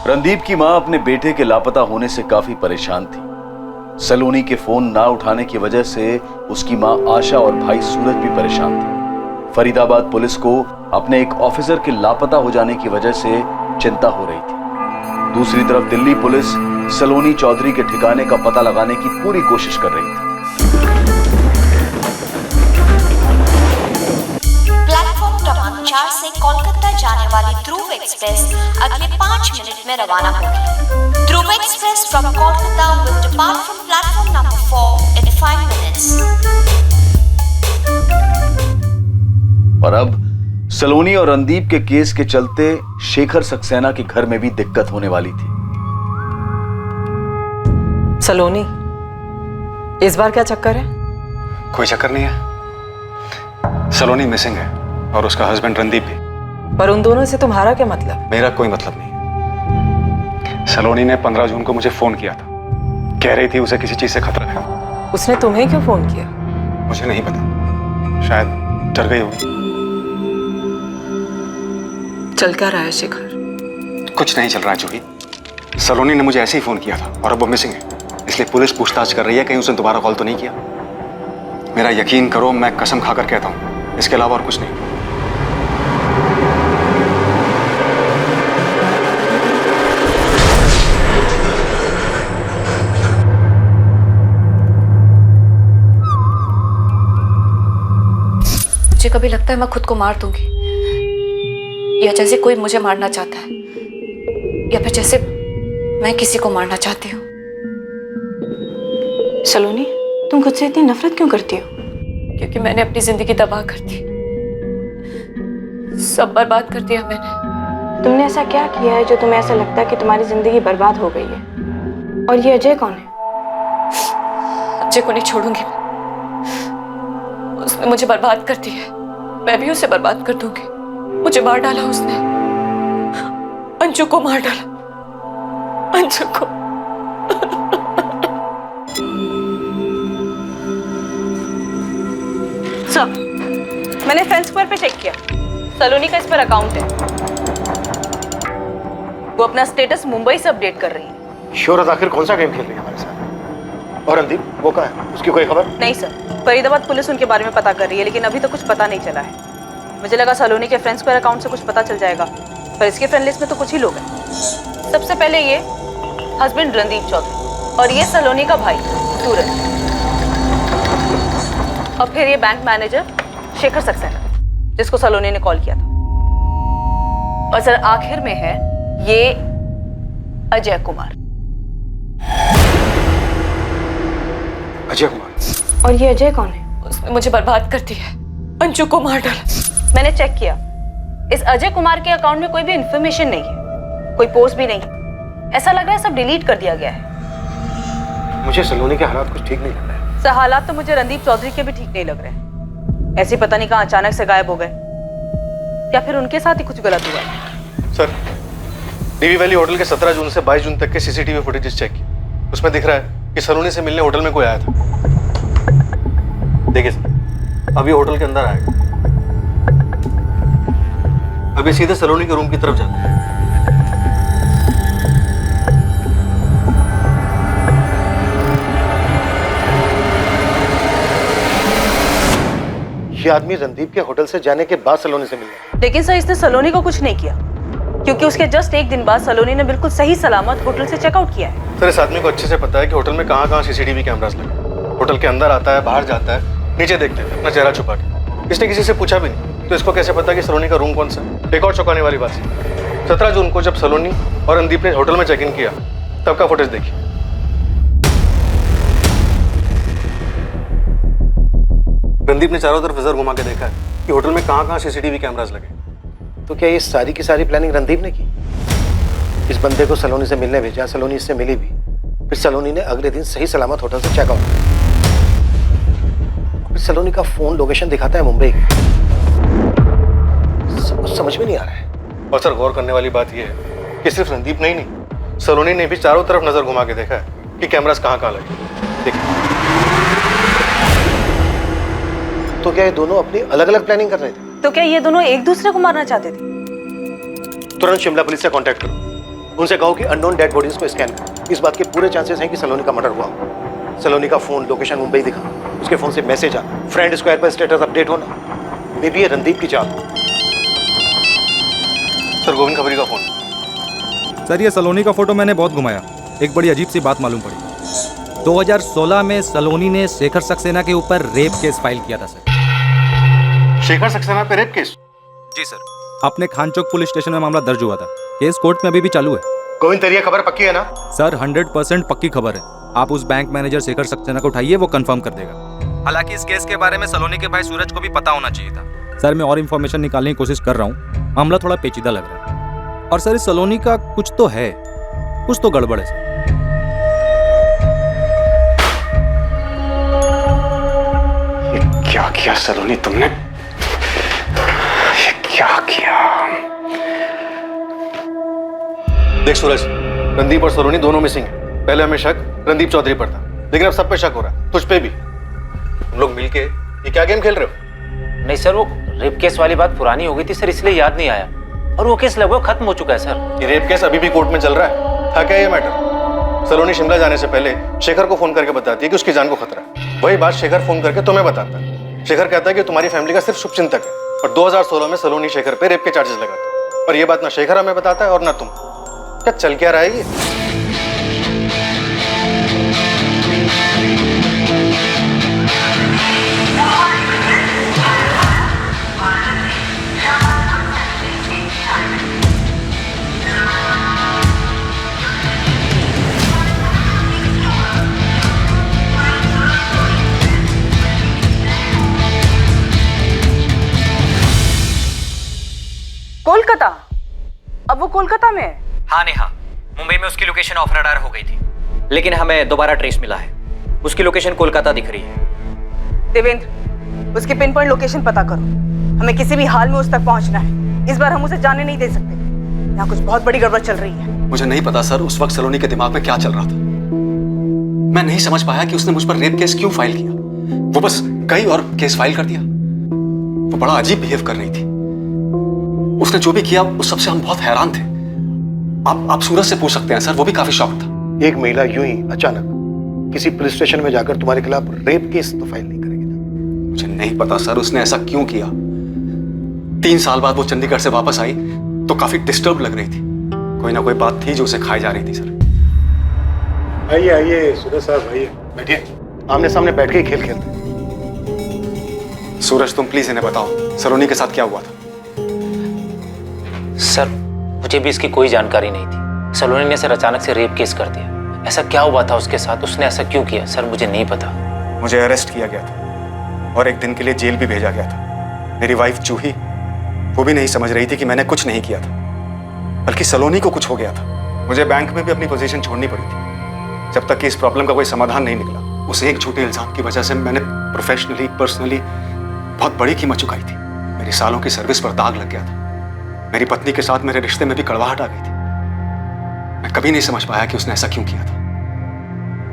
रणदीप की मां अपने बेटे के लापता होने से काफी परेशान थी। सलोनी के फोन ना उठाने की वजह से उसकी मां आशा और भाई सूरज भी परेशान थे। फरीदाबाद पुलिस को अपने एक ऑफिसर के लापता हो जाने की वजह से चिंता हो रही थी। दूसरी तरफ दिल्ली पुलिस सलोनी चौधरी के ठिकाने का पता लगाने की पूरी कोशिश कर रही थी। प्लेटफॉर्म क्रमांक 4 से कोलकाता जाने वाली ध्रुव एक्सप्रेस अगले 5 मिनट में रवाना होगी। Dhruv express from Kolkata will depart from platform number 4 in 5 minutes. और अब सलोनी और रणदीप के केस के चलते शेखर सक्सेना के घर में भी दिक्कत होने वाली थी। सलोनी, इस बार क्या चक्कर है? कोई चक्कर नहीं है। सलोनी मिसिंग है और उसका हस्बैंड रणदीप भी। पर उन दोनों से तुम्हारा क्या मतलब? मेरा कोई मतलब नहीं। सलोनी ने 15 जून को मुझे फोन किया था, कह रही थी उसे किसी चीज से खतरा है। उसने तुम्हें क्यों फोन किया? मुझे नहीं पता, शायद डर गई होगी। चल क्या रहा है शिखर? कुछ नहीं चल रहा है जूही। सलोनी ने मुझे ऐसे ही फोन किया था और अब वो मिसिंग है, इसलिए पुलिस पूछताछ कर रही है कहीं उसने दोबारा कॉल तो नहीं किया। मेरा यकीन करो, मैं कसम खाकर कहता हूं, इसके अलावा और कुछ नहीं। मुझे कभी लगता है मैं खुद को मार दूंगी, या जैसे कोई मुझे मारना चाहता है, या फिर जैसे मैं किसी को मारना चाहती हूँ। सलोनी, तुम खुद से इतनी नफरत क्यों करती हो? क्योंकि मैंने अपनी जिंदगी तबाह कर दी, सब बर्बाद कर दिया मैंने। तुमने ऐसा क्या किया है जो तुम्हें ऐसा लगता है कि तुम्हारी जिंदगी बर्बाद हो गई है? और ये अजय कौन है? अजय को नहीं छोड़ूंगी मैं। उसने मुझे बर्बाद कर दिया है, मैं भी उसे बर्बाद कर दूंगी। मुझे मार डाला उसने, अंजू को मार डाला, अंजू को। सर, मैंने फ्रेंड स्क्वायर पे चेक किया, सलोनी का इस पर अकाउंट है। वो अपना स्टेटस मुंबई से अपडेट कर रही है। शोहरत आखिर कौन सा गेम खेल रही है हमारे साथ? और रणदीप वो कहाँ है, उसकी कोई खबर? नहीं सर, फरीदाबाद पुलिस उनके बारे में पता कर रही है, लेकिन अभी तो कुछ पता नहीं चला है। मुझे लगा सलोनी के फ्रेंड स्क्वायर अकाउंट से कुछ पता चल जाएगा, पर इसके फ्रेंड लिस्ट में तो कुछ ही लोग हैं। सबसे पहले ये हस्बैंड रणदीप चौधरी, और ये सलोनी का भाई सूरज, और फिर ये बैंक मैनेजर शेखर सक्सेना, जिसको सलोनी ने कॉल किया था। और सर आखिर में है ये अजय कुमार। अजय कुमार? और ये अजय कौन है? उसने मुझे बर्बाद कर दिया, अंजू को मार डाला। मैंने चेक किया, इस अजय कुमार के अकाउंट में कोई भी इंफॉर्मेशन नहीं है, कोई पोस्ट भी नहीं। ऐसा लग रहा है सब डिलीट कर दिया गया है। मुझे सलोनी के हालात कुछ ठीक नहीं लग रहे। सर हालात तो मुझे रणदीप चौधरी के भी ठीक नहीं लग रहे हैं। ऐसे पता नहीं कहां अचानक से गायब हो गए, या फिर उनके साथ ही कुछ गलत हुआ है। सर, डीवी वैली होटल के 17 जून से 22 जून तक के सीसीटीवी फुटेजेस चेक किए, उसमें दिख रहा है कि सलोनी से मिलने होटल में कोई आया था। देखिए सर, अभी होटल के अंदर आएगा, अभी सीधे सलोनी के रूम की तरफ जाता है। ये आदमी रणदीप के होटल से जाने के बाद सलोनी से मिला। लेकिन सर इसने सलोनी को कुछ नहीं किया, क्योंकि उसके जस्ट एक दिन बाद सलोनी ने बिल्कुल सही सलामत होटल से चेकआउट किया है। सर, इस आदमी को अच्छे से पता है कि होटल में कहाँ सीसीटीवी कैमरास लगे। होटल के अंदर आता है, बाहर जाता है, नीचे देखते हैं अपना चेहरा छुपा के। इसने किसी से पूछा भी नहीं, तो इसको कैसे पता कि सलोनी का रूम कौन सा है? एक और चौंकाने वाली बात है, 17 जून को जब सलोनी और रणदीप ने होटल में चेक इन किया, तब का फुटेज देखिए। रणदीप ने चारों तरफ नजर घुमा के देखा है कि होटल में कहाँ सीसीटीवी कैमरास लगे। तो क्या ये सारी की सारी प्लानिंग रणदीप ने की? इस बंदे को सलोनी से मिलने भेजा, सलोनी इससे मिली भी, फिर सलोनी ने अगले दिन सही सलामत होटल से चेकआउट किया। फिर सलोनी का फोन लोकेशन दिखाता है मुंबई की। समझ में नहीं आ रहा है। और सर, गौर करने वाली बात यह है कि सिर्फ रणदीप नहीं, सलोनी ने भी चारों तरफ नजर घुमा के देखा है कि कैमरास कहाँ लगे। देखिए, तो क्या ये दोनों अपनी अलग अलग प्लानिंग कर रहे थे? तो क्या ये दोनों एक दूसरे को मारना चाहते थे? तुरंत शिमला पुलिस से कांटेक्ट करो, उनसे कहो कि अननोन डेड बॉडीज को स्कैन करो। इस बात के पूरे चांसेस हैं कि सलोनी का मर्डर हुआ हो। सलोनी का फोन लोकेशन मुंबई दिखा, उसके फोन से मैसेज आना, फ्रेंड स्क्वायर पर स्टेटस अपडेट होना, मे बी ये रणदीप की चाल। सर, गोविंद खबरी का फोन। सर, ये सलोनी का फोटो मैंने बहुत घुमाया, एक बड़ी अजीब सी बात मालूम पड़ी। 2016 में सलोनी ने शेखर सक्सेना के ऊपर रेप केस फाइल किया था सर। शेखर सक्सेना पे रेप केस? जी सर, अपने खान चौक पुलिस स्टेशन में मामला दर्ज हुआ था। केस कोर्ट में अभी भी चालू है। गोविंद, तेरी खबर पक्की है ना? सर 100% पक्की खबर है। आप उस बैंक मैनेजर शेखर सक्सेना को उठाइए, वो कंफर्म कर देगा। हालांकि इस केस के बारे में सलोनी के भाई सूरज को भी पता होना चाहिए था। सर, मैं और इन्फॉर्मेशन निकालने की कोशिश कर रहा हूँ, मामला थोड़ा पेचीदा लग रहा है। और सर, इस सलोनी का कुछ तो है, कुछ तो गड़बड़ है सर। क्या किया सलोनी तुमने? ये क्या किया? देख सूरज, रणदीप और सलोनी दोनों मिसिंग है। पहले हमें शक रणदीप चौधरी पर था, लेकिन अब सब पे शक हो रहा है, तुझ पे भी। तुम लोग मिलके ये क्या गेम खेल रहे हो? नहीं सर, वो रेप केस वाली बात पुरानी हो गई थी सर, इसलिए याद नहीं आया। और वो केस लगभग खत्म हो चुका है सर। ये रेप केस अभी भी कोर्ट में चल रहा है। था क्या ये मैटर? सलोनी शिमला जाने से पहले शेखर को फोन करके बताती है कि उसकी जान को खतरा है। वही बात शेखर फोन करके तुम्हें बताता है। शेखर कहता है कि तुम्हारी फैमिली का सिर्फ शुभचिंतक है, और 2016 में सलोनी शेखर पे रेप के चार्जेस लगाता है। और ये बात ना शेखर हमें बताता है और ना तुम। क्या चल क्या रहा है ये? कोलकाता? अब वो कोलकाता में है? हाँ नेहा, मुंबई में उसकी लोकेशन ऑफ रडार हो गई थी, लेकिन हमें दोबारा ट्रेस मिला है। उसकी लोकेशन कोलकाता दिख रही है। देवेंद्र, उसकी पिन पॉइंट लोकेशन पता करो। हमें किसी भी हाल में उस तक पहुंचना है। इस बार हम उसे जाने नहीं दे सकते। यहाँ कुछ बहुत बड़ी गड़बड़ चल रही है। मुझे नहीं पता सर उस वक्त सलोनी के दिमाग में क्या चल रहा था। मैं नहीं समझ पाया कि उसने मुझ पर रेप केस क्यों फाइल किया। वो बस गई और केस फाइल कर दिया। वो बड़ा अजीब बिहेव कर रही थी। उसने जो भी किया उस सबसे हम बहुत हैरान थे। आप सूरज से पूछ सकते हैं सर, वो भी काफी शॉक था। एक महिला यूं ही अचानक किसी पुलिस स्टेशन में जाकर तुम्हारे खिलाफ रेप केस तो फाइल नहीं करेगी ना? मुझे नहीं पता सर उसने ऐसा क्यों किया। 3 साल बाद वो चंडीगढ़ से वापस आई तो काफी डिस्टर्ब लग रही थी। कोई ना कोई बात थी जो उसे खाई जा रही थी सर। आइए आइए सूरज साहब, आइए बैठिए। आमने सामने बैठ के ही खेल खेलते। सूरज तुम प्लीज इन्हें बताओ सलोनी के साथ क्या हुआ था। सर मुझे भी इसकी कोई जानकारी नहीं थी। सलोनी ने सर अचानक से रेप केस कर दिया। ऐसा क्या हुआ था उसके साथ, उसने ऐसा क्यों किया सर, मुझे नहीं पता। मुझे अरेस्ट किया गया था और एक दिन के लिए जेल भी भेजा गया था। मेरी वाइफ जूही वो भी नहीं समझ रही थी कि मैंने कुछ नहीं किया था, बल्कि सलोनी को कुछ हो गया था। मुझे बैंक में भी अपनी पोजीशन छोड़नी पड़ी थी जब तक कि इस प्रॉब्लम का कोई समाधान नहीं निकला। उस एक झूठे इल्जाम की वजह से मैंने प्रोफेशनली पर्सनली बहुत बड़ी कीमत चुकाई थी। मेरी सालों की सर्विस पर दाग लग गया था। मेरी पत्नी के साथ मेरे रिश्ते में भी कड़वाहट आ गई थी। मैं कभी नहीं समझ पाया कि उसने ऐसा क्यों किया था,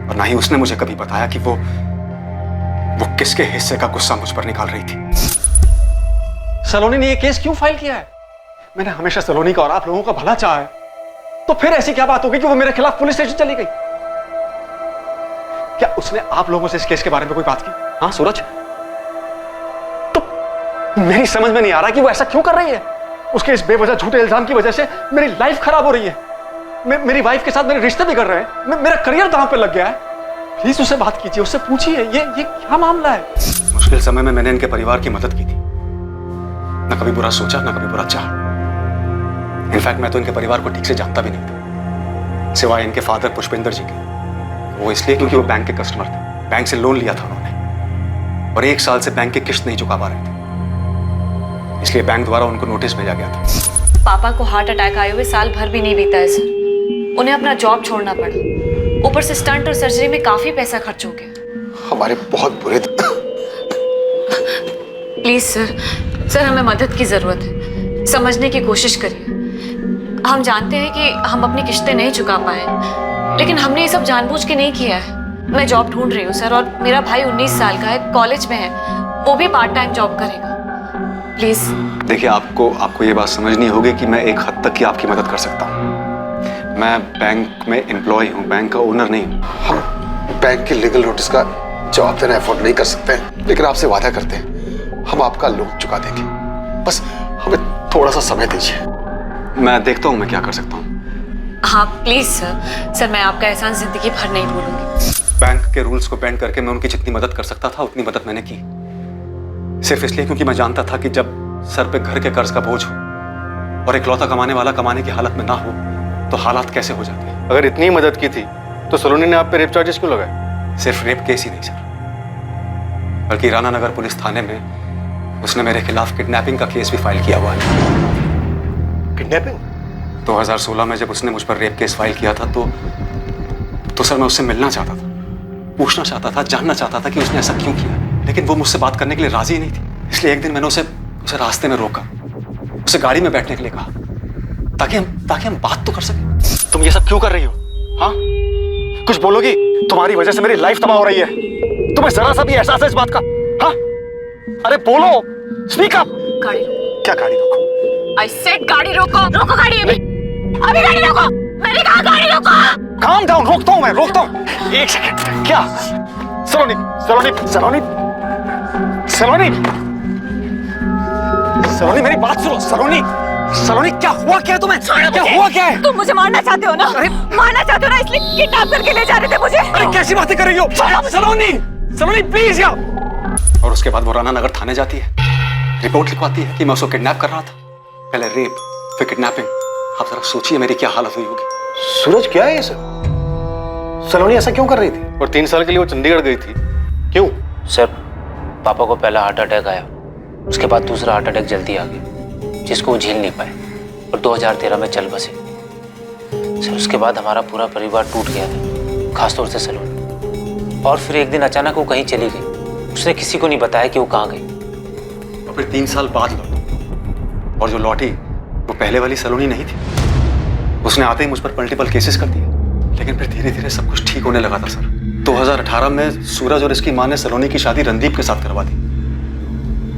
और ना ही उसने मुझे कभी बताया कि वो किसके हिस्से का गुस्सा मुझ पर निकाल रही थी। सलोनी ने ये केस क्यों फाइल किया है? मैंने हमेशा सलोनी का और आप लोगों का भला चाहा है, तो फिर ऐसी क्या बात हो गई कि वो मेरे खिलाफ पुलिस स्टेशन चली गई? क्या उसने आप लोगों से इस केस के बारे में कोई बात की? हाँ सूरज, तो मेरी समझ में नहीं आ रहा कि वो ऐसा क्यों कर रही है। उसके इस बेवजह झूठे इल्जाम की वजह से मेरी लाइफ खराब हो रही है। मेरी वाइफ के साथ मेरे रिश्ते भी कर रहे हैं। मेरा करियर कहां पे लग गया है। प्लीज उससे बात कीजिए, उससे पूछिए ये क्या मामला है। मुश्किल समय में मैंने इनके परिवार की मदद की थी। ना कभी बुरा सोचा, ना कभी बुरा चाहा। इनफैक्ट मैं तो इनके परिवार को ठीक से जानता भी नहीं था, सिवाय इनके फादर पुष्पेंद्र जी के। वो इसलिए क्योंकि वो बैंक के कस्टमर थे। बैंक से लोन लिया था उन्होंने और 1 साल से बैंक की किस्त नहीं चुका पा रहे थे, इसलिए बैंक द्वारा उनको नोटिस भेजा गया था। पापा को हार्ट अटैक आए हुए साल भर भी नहीं बीता है सर। उन्हें अपना जॉब छोड़ना पड़ा। ऊपर से स्टंट और सर्जरी में काफी पैसा खर्च हो गया। हमारे बहुत बुरे प्लीज सर हमें मदद की जरूरत है। समझने की कोशिश करिए। हम जानते हैं कि हम अपनी किस्तें नहीं चुका पाए, लेकिन हमने ये सब जानबूझ के नहीं किया है। मैं जॉब ढूंढ रही हूँ सर, और मेरा भाई 19 साल का है, कॉलेज में है। वो भी पार्ट टाइम जॉब करेगा। प्लीज देखिए, आपको ये बात समझनी होगी कि मैं एक हद तक ही आपकी मदद कर सकता हूँ। मैं बैंक में एम्प्लॉय हूँ, बैंक का ओनर नहीं हूँ। हम बैंक की लीगल नोटिस का जवाब देना अफोर्ड नहीं कर सकते, लेकिन आपसे वादा करते हैं हम आपका लोन चुका देंगे। बस हमें थोड़ा सा समय दीजिए। मैं देखता हूँ मैं क्या कर सकता हूँ। हाँ प्लीज सर मैं आपका एहसान जिंदगी भर नहीं भूलूंगी। बैंक के रूल्स को बेंड करके मैं उनकी जितनी मदद कर सकता था उतनी मदद मैंने की, सिर्फ इसलिए क्योंकि मैं जानता था कि जब सर पे घर के कर्ज का बोझ हो और इकलौता कमाने वाला कमाने की हालत में ना हो तो हालात कैसे हो जाते हैं। अगर इतनी मदद की थी तो सलोनी ने आप पे रेप चार्जेस क्यों लगाए? सिर्फ रेप केस ही नहीं सर, बल्कि राणा नगर पुलिस थाने में उसने मेरे खिलाफ किडनैपिंग का केस भी फाइल किया हुआ है। किडनैपिंग? 2016 में जब उसने मुझ पर रेप केस फाइल किया था तो सर मैं उससे मिलना चाहता था, पूछना चाहता था, जानना चाहता था कि उसने ऐसा क्यों किया। लेकिन वो मुझसे बात करने के लिए राजी नहीं थी। इसलिए एक दिन मैंने उसे रास्ते में रोका, उसे गाड़ी में बैठने के लिए कहा, ताकि हम बात तो कर सके। तुम ये सब क्यों कर रही हो? हाँ, कुछ बोलोगी? तुम्हारी वजह से मेरी लाइफ तबाह हो रही है। तुम्हें जरा सा भी एहसास है इस बात का? हाँ, अरे बोलो, स्पीक अप। गाड़ी रोको। क्या गाड़ी रोको? आई सेड गाड़ी रोको। रोको गाड़ी अभी, अभी गाड़ी रोको। मैंने कहा गाड़ी रोको। काम डाउन, रोकता हूं मैं, रोकता हूं। एक सेकंड। क्या? सलोनी, सलोनी, सलोनी, सलोनी, सलोनी, मेरी बात सुनो। सलोनी, सलोनी, क्या हुआ क्या तुम्हें? क्या हुआ क्या है? तुम मुझे मारना चाहते हो ना? मारना चाहते हो ना, इसलिए किडनैप करके ले जा रहे थे मुझे। अरे कैसी बातें कर रही हो? सलोनी, सलोनी प्लीज यार। और उसके बाद वो राना नगर थाने जाती है, रिपोर्ट लिखवाती है कि मैं उसको किडनैप कर रहा था। पहले रेप, फिर किडनैपिंग। आप जरा सोचिए मेरी क्या हालत हुई होगी। सूरज, क्या है ये सब? सलोनी ऐसा क्यों कर रही थी? और 3 साल के लिए वो चंडीगढ़ गई थी, क्यों? सर, पापा को पहला हार्ट अटैक आया, उसके बाद दूसरा हार्ट अटैक जल्दी आ गया, जिसको वो झेल नहीं पाए और 2013 में चल बसे। सर, उसके बाद हमारा पूरा परिवार टूट गया था, खासतौर से सलोनी। और फिर एक दिन अचानक वो कहीं चली गई, उसने किसी को नहीं बताया कि वो कहाँ गई। और फिर 3 साल बाद लौटी, और जो लौटी वो पहले वाली सलोनी नहीं थी। उसने आते ही मुझ पर मल्टीपल केसेस कर दिए, लेकिन फिर धीरे धीरे सब कुछ ठीक होने लगा था सर। 2018 में सूरज और इसकी मां ने सलोनी की शादी रणदीप के साथ करवा दी,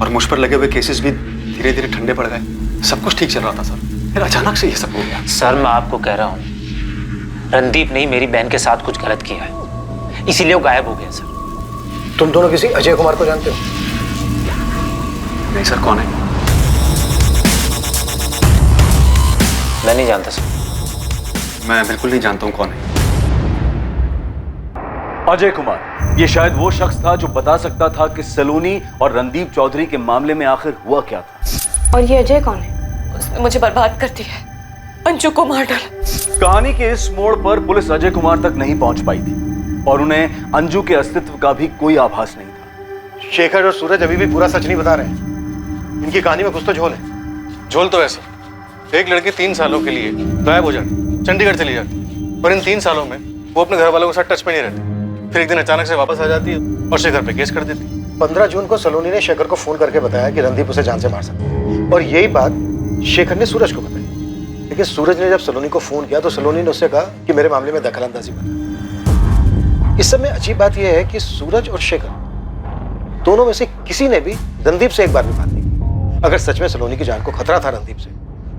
और मुझ पर लगे हुए केसेस भी धीरे धीरे ठंडे पड़ गए। सब कुछ ठीक चल रहा था सर, फिर अचानक से ये सब हो गया। सर, मैं आपको कह रहा हूँ, रणदीप ने मेरी बहन के साथ कुछ गलत किया है, इसीलिए वो गायब हो गया सर। तुम दोनों किसी अजय कुमार को जानते हो? नहीं सर, कौन है? मैं नहीं जानता सर। मैं बिल्कुल नहीं जानता हूँ कौन है। अजय कुमार, ये शायद वो शख्स था जो बता सकता था कि सलोनी और रणदीप चौधरी के मामले में आखिर हुआ क्या था। और ये अजय कौन है? उसने मुझे बर्बाद कर दिया, अंजू को मार डाला। कहानी के इस मोड़ पर पुलिस अजय कुमार तक नहीं पहुंच पाई थी और उन्हें अंजू के अस्तित्व का भी कोई आभास नहीं था। शेखर और सूरज अभी भी पूरा सच नहीं बता रहे हैं। इनकी कहानी में कुछ तो झोल है। झोल तो ऐसा, एक लड़की 3 सालों के लिए गायब हो जाती, चंडीगढ़ चली जाती, और इन 3 सालों में वो अपने घर वालों के साथ टच में नहीं रहती। फिर एक दिन अचानक से वापस आ जाती है और शेखर पे केस कर देती। 15 जून को सलोनी ने शेखर को फोन करके बताया कि रणदीप उसे जान से मार सकता है, और यही बात शेखर ने सूरज को बताई। लेकिन सूरज ने जब सलोनी को फोन किया तो सलोनी ने उससे कहा कि मेरे मामले में दखलंदाजी मत। इस समय अजीब बात यह है कि सूरज और शेखर दोनों में से किसी ने भी रणदीप से एक बार भी बात नहीं की। अगर सच में सलोनी की जान को खतरा था रणदीप से,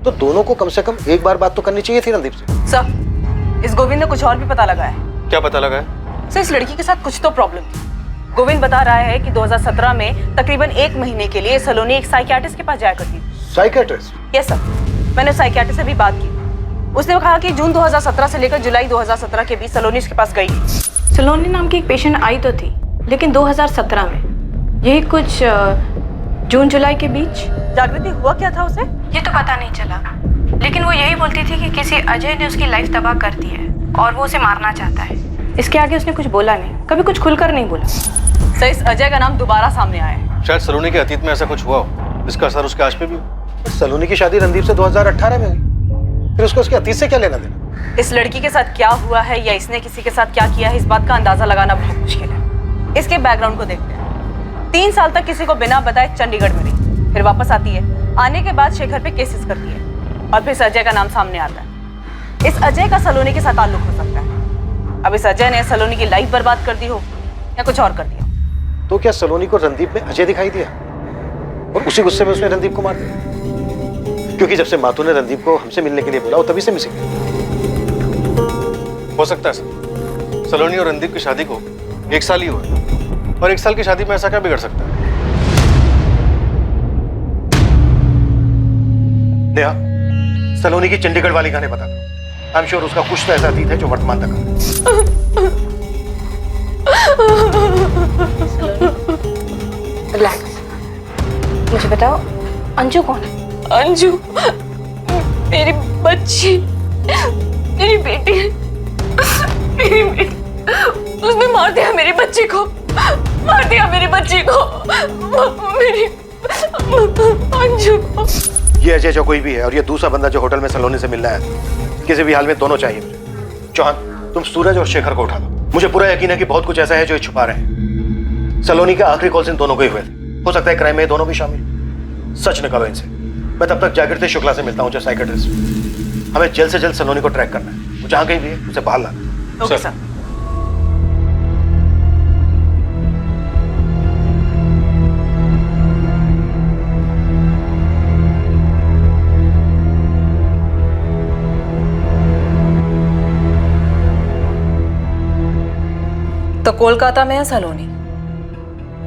तो दोनों को कम से कम एक बार बात तो करनी चाहिए थी रणदीप से। सर, इस गोविंद ने कुछ और भी पता लगा है। क्या पता लगा है? सर, इस लड़की के साथ कुछ तो प्रॉब्लम थी। गोविंद बता रहा है कि 2017 में तकरीबन 1 महीने के लिए सलोनी एक साइकियाट्रिस्ट के पास जाया करती थी। साइकियाट्रिस्ट? यस सर, मैंने साइकियाट्रिस्ट से भी बात की। उसने कहा कि जून 2017 से लेकर जुलाई 2017 के बीच सलोनी इसके पास गई थी। सलोनी नाम की एक पेशेंट आई तो थी, लेकिन 2017 में, यही कुछ जून जुलाई के बीच। जागृति, हुआ क्या था उसे? ये तो पता नहीं चला, लेकिन वो यही बोलती थी कि किसी अजय ने उसकी लाइफ तबाह कर दी है और वो उसे मारना चाहता है। इसके आगे उसने कुछ बोला नहीं, कभी कुछ खुलकर नहीं बोला। सर, इस अजय का नाम दोबारा सामने आया है। शायद सलोनी के अतीत में ऐसा कुछ हुआ हो, इसका असर उसके आज पे भी हो। सलोनी की शादी रणदीप से 2018 में हुई, फिर उसको उसके अतीत से क्या लेना देना? इस लड़की के साथ क्या हुआ है या इसने किसी के साथ क्या किया है, इस बात का अंदाजा लगाना बहुत मुश्किल है। इसके बैकग्राउंड को देखते हैं। 3 साल तक किसी को बिना बताए चंडीगढ़ में रही, फिर वापस आती है। आने के बाद शेखर पे केसेस करती है और फिर इस अजय का नाम सामने आता है। इस अजय का सलोनी के साथ ताल्लुक हो सकता है। अब इस अजय ने सलोनी की लाइफ बर्बाद कर दी हो या कुछ और कर दिया। तो क्या सलोनी को रणदीप में अजय दिखाई दिया और उसी गुस्से में उसने रणदीप को मार दिया? क्योंकि जब से मातू ने रणदीप को हमसे मिलने के लिए बोला, वो तभी से मिसिंग है। हो सकता है सर, सलोनी और रणदीप की शादी को 1 साल ही हुआ है, और 1 साल की शादी में ऐसा क्या बिगड़ सकता है? नेहा, सलोनी की चंडीगढ़ वाली गाने बता दो। आई एम श्योर उसका कुछ तो ऐसा अतीत है जो वर्तमान तक है। रिलैक्स, मुझे बताओ अंजू कौन है? अंजू मेरी बच्ची, मेरी बेटी, मेरी बेटी। उसने मार दिया मेरी बच्ची को, मार दिया मेरी बच्ची को, मेरी अंजू को। ये अजय जो कोई भी है और ये दूसरा बंदा जो होटल में सलोनी से मिलना है, किसी भी हाल में दोनों चाहिए मुझे। चौहान, तुम सूरज और शेखर को उठा दो। मुझे पूरा यकीन है कि बहुत कुछ ऐसा है जो ये छुपा रहे हैं। सलोनी के आखिरी कॉल्स इन दोनों को ही हुए थे। हो सकता है क्राइम में ये दोनों भी शामिल। सच निकालो इनसे। मैं तब तक जागृति शुक्ला से मिलता हूँ, जो साइकेट्रिस्ट। हमें जल्द से जल्द सलोनी को ट्रैक करना है। वो जहाँ कहीं भी है उसे बाहर लाना। Okay sir. तो कोलकाता में है सलोनी,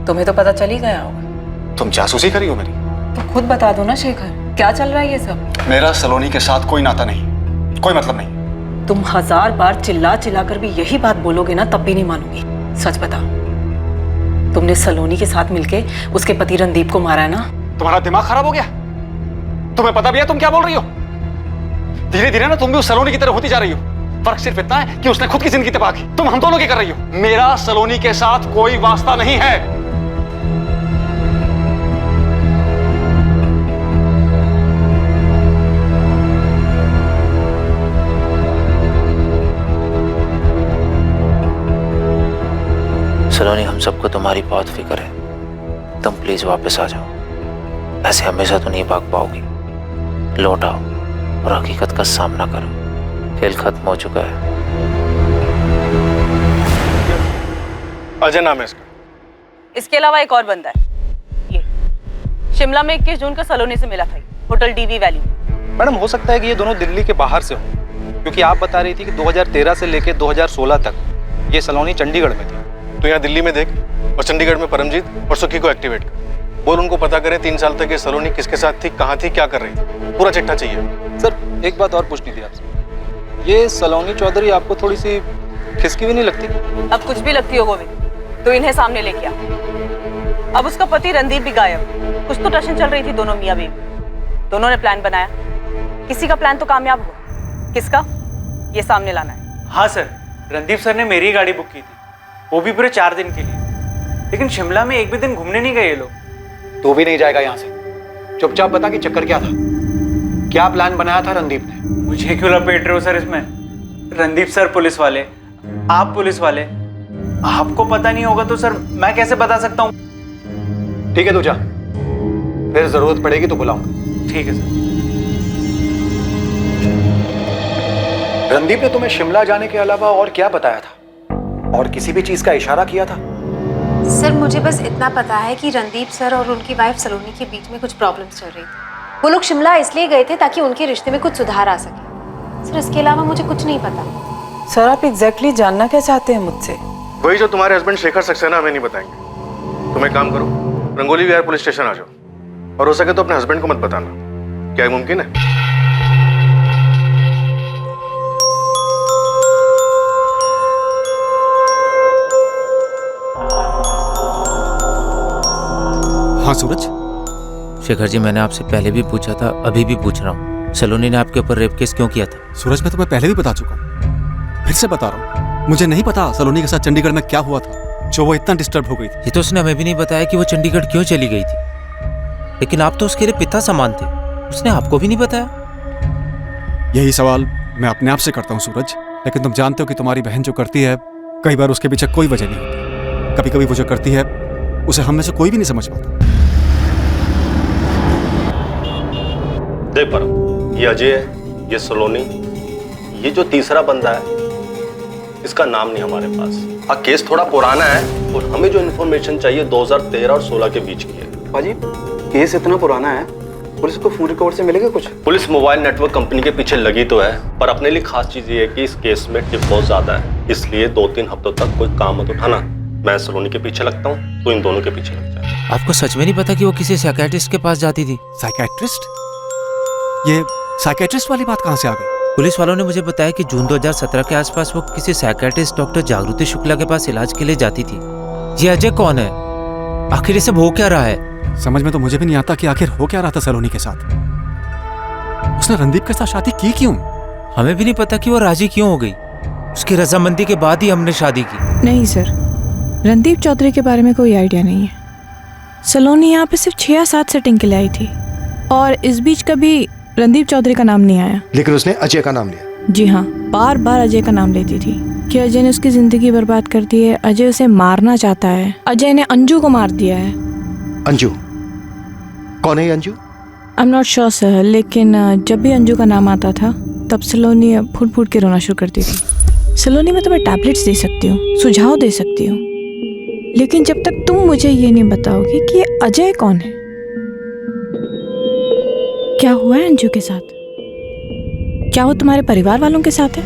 तुम्हें तो पता चल ही गया होगा। तुम जासूसी करी हो मेरी? तो खुद बता दो ना शेखर, क्या चल रहा है ये सब? मेरा सलोनी के साथ कोई नाता नहीं, कोई मतलब नहीं। तुम 1000 बार चिल्ला चिल्ला कर भी यही बात बोलोगे ना, तब भी नहीं मानूंगी। सच बताओ, तुमने सलोनी के साथ मिलके उसके पति रणदीप को मारा है ना? तुम्हारा दिमाग खराब हो गया? तुम्हें पता भी है तुम क्या बोल रही हो? धीरे धीरे ना तुम भी उस सलोनी की तरह होती जा रही हो। फर्क सिर्फ इतना है कि उसने खुद की जिंदगी तबाह की, तुम हम दोनों की कर रही हो। मेरा सलोनी के साथ कोई वास्ता नहीं है। सलोनी, हम सबको तुम्हारी बहुत फिक्र है। तुम प्लीज वापस आ जाओ। ऐसे हमेशा तो नहीं भाग पाओगी। लौट आओ और हकीकत का सामना करो। खेल खत्म हो चुका है। अजय नाम है इसका। इसके अलावा एक और बंदा है, ये शिमला में 21 जून को सलोनी से मिला था, होटल डीवी वैली। मैडम, हो सकता है कि ये दोनों दिल्ली के बाहर से हों, क्योंकि आप बता रही थी कि 2013 से लेकर 2016 तक ये सलोनी चंडीगढ़ में थी। तो यहाँ दिल्ली में देख और चंडीगढ़ में परमजीत और सुखी को एक्टिवेट कर। बोल उनको पता करें 3 साल तक ये सलोनी किसके साथ थी, कहाँ थी, क्या कर रही थी। पूरा चिट्ठा चाहिए। सर, एक बात और पूछनी थी आपसे। ये सलोनी चौधरी आपको थोड़ी सी खिसकी भी नहीं लगती? अब कुछ भी लगती हो गोविंद, तो इन्हें सामने लेके आ। अब उसका पति रणदीप भी गायब। कुछ तो टशन चल रही थी दोनों मियां बीवी। दोनों ने प्लान बनाया, किसी का प्लान तो कामयाब हुआ, किसका ये सामने लाना है। हाँ सर, रणदीप सर ने मेरी गाड़ी बुक की थी, वो भी पूरे 4 दिन के लिए। लेकिन शिमला में एक भी दिन घूमने नहीं गए ये लोग। तू भी नहीं जाएगा यहाँ से। चुपचाप बता कि चक्कर क्या था, क्या प्लान बनाया था रणदीप ने? मुझे क्यों लपेट रहे हो सर इसमें? रणदीप सर पुलिस वाले, आप पुलिस वाले, आपको पता नहीं होगा तो सर मैं कैसे बता सकता हूँ? ठीक है, तू जा, फिर जरूरत पड़ेगी तो बुलाऊंगा। ठीक है सर। रणदीप ने तुम्हें शिमला जाने के अलावा और क्या बताया था, और किसी भी चीज का इशारा किया था? सर, मुझे बस इतना पता है कि रणदीप सर और उनकी वाइफ सलोनी के बीच में कुछ प्रॉब्लम्स चल रही थी। वो लोग शिमला इसलिए गए थे ताकि उनके रिश्ते में कुछ सुधार आ सके। सर, इसके अलावा मुझे कुछ नहीं पता। सर, आप एग्जैक्टली जानना क्या चाहते हैं मुझसे? वही जो तुम्हारे हस्बैंड शेखर सक्सेना हमें नहीं बताएंगे। तुम एक काम करो, रंगोली विहार पुलिस स्टेशन आ जाओ, और हो सके तो अपने हस्बैंड को मत बताना। क्या ये मुमकिन है? हाँ सूरज। शेखर जी, मैंने आपसे पहले भी पूछा था, अभी भी पूछ रहा हूँ, सलोनी ने आपके ऊपर रेप केस क्यों किया था? सूरज, मैं तुम्हें पहले भी बता चुका हूँ, फिर से बता रहा हूँ। मुझे नहीं पता सलोनी के साथ चंडीगढ़ में क्या हुआ था जो वो इतना डिस्टर्ब हो गई थी। ये तो उसने हमें भी नहीं बताया कि वो चंडीगढ़ क्यों चली गई थी। लेकिन आप तो उसके लिए पिता समान थे, उसने आपको भी नहीं बताया? यही सवाल मैं अपने आप से करता हूँ सूरज, लेकिन तुम जानते हो कि तुम्हारी बहन जो करती है, कई बार उसके पीछे कोई वजह नहीं होती। कभी कभी वो जो करती है उसे हम में से कोई भी नहीं समझ पाता। देख पर, ये अजय है, ये सलोनी, ये जो तीसरा बंदा है, इसका नाम नहीं हमारे पास। हाँ, केस थोड़ा पुराना है और हमें जो इन्फॉर्मेशन चाहिए 2013 और 16 के बीच की है। पाजी, केस इतना पुराना है, पुलिस को फोन रिकॉर्ड से मिलेगा कुछ? पुलिस मोबाइल नेटवर्क कंपनी के पीछे लगी तो है, पर अपने लिए खास चीज ये है कि इस केस में टिप बहुत ज्यादा है, इसलिए 2-3 हफ्तों तक कोई काम मत उठाना। मैं सलोनी के पीछे लगता हूँ, तो इन दोनों के पीछे लग जाए। आपको सच में नहीं पता कि वो किसी साइकियाट्रिस्ट के पास जाती थी? साइकियाट्रिस्ट? ये साइकियाट्रिस्ट वाली बात कहाँ से आ गई? पुलिस वालों ने मुझे बताया कि जून 2017 के आसपास वो किसी साइकियाट्रिस्ट डॉक्टर जागृति शुक्ला के पास इलाज के लिए जाती थी। ये अजय कौन है? आखिर ये सब हो क्या रहा है? समझ में तो मुझे भी नहीं आता कि आखिर हो क्या रहा था सलोनी के साथ। उसने रणदीप के साथ शादी की क्यों? हमें भी नहीं पता कि वो राजी क्यों हो गई। उसकी रजामंदी के बाद ही हमने शादी की। नहीं सर, रणदीप चौधरी के बारे में कोई आइडिया नहीं है। सलोनी यहाँ पे सिर्फ 6 या 7 सेटिंग के लिए आई थी, और इस बीच कभी रणदीप चौधरी का नाम नहीं आया। लेकिन उसने अजय का नाम लिया। जी हाँ, बार बार अजय का नाम लेती थी। कि अजय ने उसकी जिंदगी बर्बाद कर दी है। अजय उसे मारना चाहता है। अजय ने अंजू को मार दिया है। अंजू? कौन है ये Anju? I am not sure sir, लेकिन जब भी अंजू का नाम आता था तब सलोनी फूट फूट के रोना शुरू करती थी। सलोनी, मैं तुम्हें टैबलेट्स दे सकती हूँ, सुझाव दे सकती हूँ, लेकिन जब तक तुम मुझे ये नहीं बताओगे कि ये अजय कौन है, क्या हुआ है अंजू के साथ, क्या वो तुम्हारे परिवार वालों के साथ है,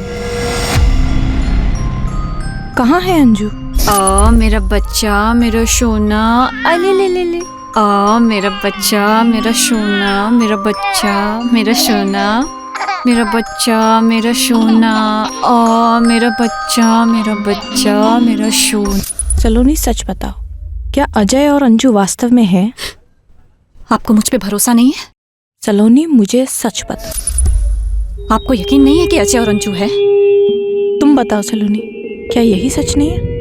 कहाँ है अंजू? मेरा बच्चा, मेरा सोना, ले ले ले ले। मेरा बच्चा, मेरा सोना, मेरा बच्चा, मेरा सोना, मेरा बच्चा, मेरा सोना, मेरा बच्चा, मेरा बच्चा, मेरा सोना। सलोनी, सच बताओ, क्या अजय और अंजू वास्तव में हैं? आपको मुझ पे भरोसा नहीं है? सलोनी, मुझे सच बताओ। आपको यकीन नहीं है कि अजय और अंजू है? तुम बताओ सलोनी, क्या यही सच नहीं है?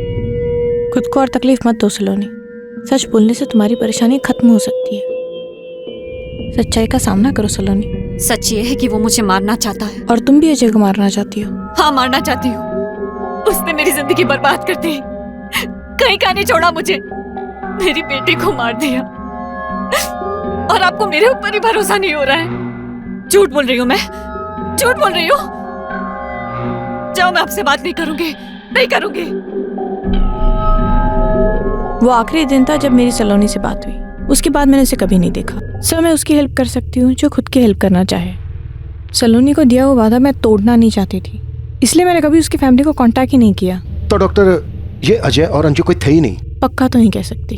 खुद को और तकलीफ मत दो सलोनी, सच बोलने से तुम्हारी परेशानी खत्म हो सकती है। सच्चाई का सामना करो सलोनी। सच ये है कि वो मुझे मारना चाहता है। और तुम भी अजय को मारना चाहती हो? हाँ, मारना चाहती हूँ। उसने मेरी जिंदगी बर्बाद कर दी, कहीं का नहीं छोड़ा मुझे, मेरी बेटी को मार दिया, और आपको मेरे ऊपर ही भरोसा नहीं हो रहा है। झूठ बोल रही हूँ मैं, झूठ बोल रही हूँ। जाओ, मैं आपसे बात नहीं करूंगी, नहीं करूंगी। वो आखिरी दिन था जब मेरी सलोनी से बात हुई, उसके बाद मैंने उसे कभी नहीं देखा। सर, मैं उसकी हेल्प कर सकती हूँ जो खुद की हेल्प करना चाहे। सलोनी को दिया हुआ वादा मैं तोड़ना नहीं चाहती थी, इसलिए मैंने कभी उसकी फैमिली को कांटेक्ट ही नहीं किया। तो डॉक्टर, ये अजय और अंजू कोई थे ही नहीं? पक्का तो नहीं कह सकती,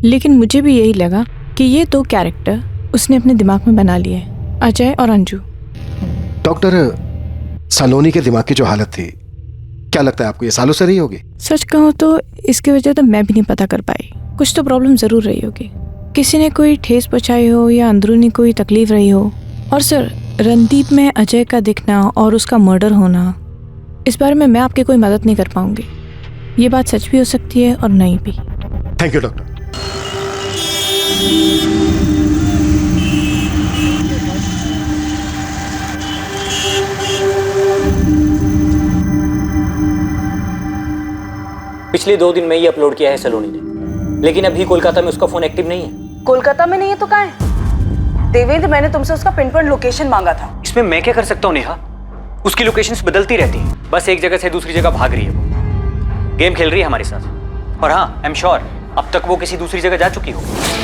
लेकिन मुझे भी यही लगा कि ये दो कैरेक्टर उसने अपने दिमाग में बना लिए, अजय और अंजू। डॉक्टर, सलोनी के दिमाग की जो हालत थी, क्या लगता है आपको ये सालों से रही होगी? सच कहूँ तो इसकी वजह तो मैं भी नहीं पता कर पाई। कुछ तो प्रॉब्लम जरूर रही होगी, किसी ने कोई ठेस पहुंचाई हो या अंदरूनी कोई तकलीफ रही हो। और सर, रणदीप में अजय का दिखना और उसका मर्डर होना, इस बारे में मैं आपकी कोई मदद नहीं कर पाऊंगी। ये बात सच भी हो सकती है और नहीं भी। Thank you doctor. पिछले 2 दिन में ही अपलोड किया है सलोनी ने, लेकिन अभी कोलकाता में उसका फोन एक्टिव नहीं है। कोलकाता में नहीं है तो कहाँ है? देवेंद्र, मैंने तुमसे उसका पिन पॉइंट लोकेशन मांगा था। इसमें मैं क्या कर सकता हूँ नेहा? उसकी लोकेशंस बदलती रहती हैं, बस एक जगह से दूसरी जगह भाग रही है। वो गेम खेल रही है हमारे साथ। और हाँ, आई एम श्योर अब तक वो किसी दूसरी जगह जा चुकी होगी।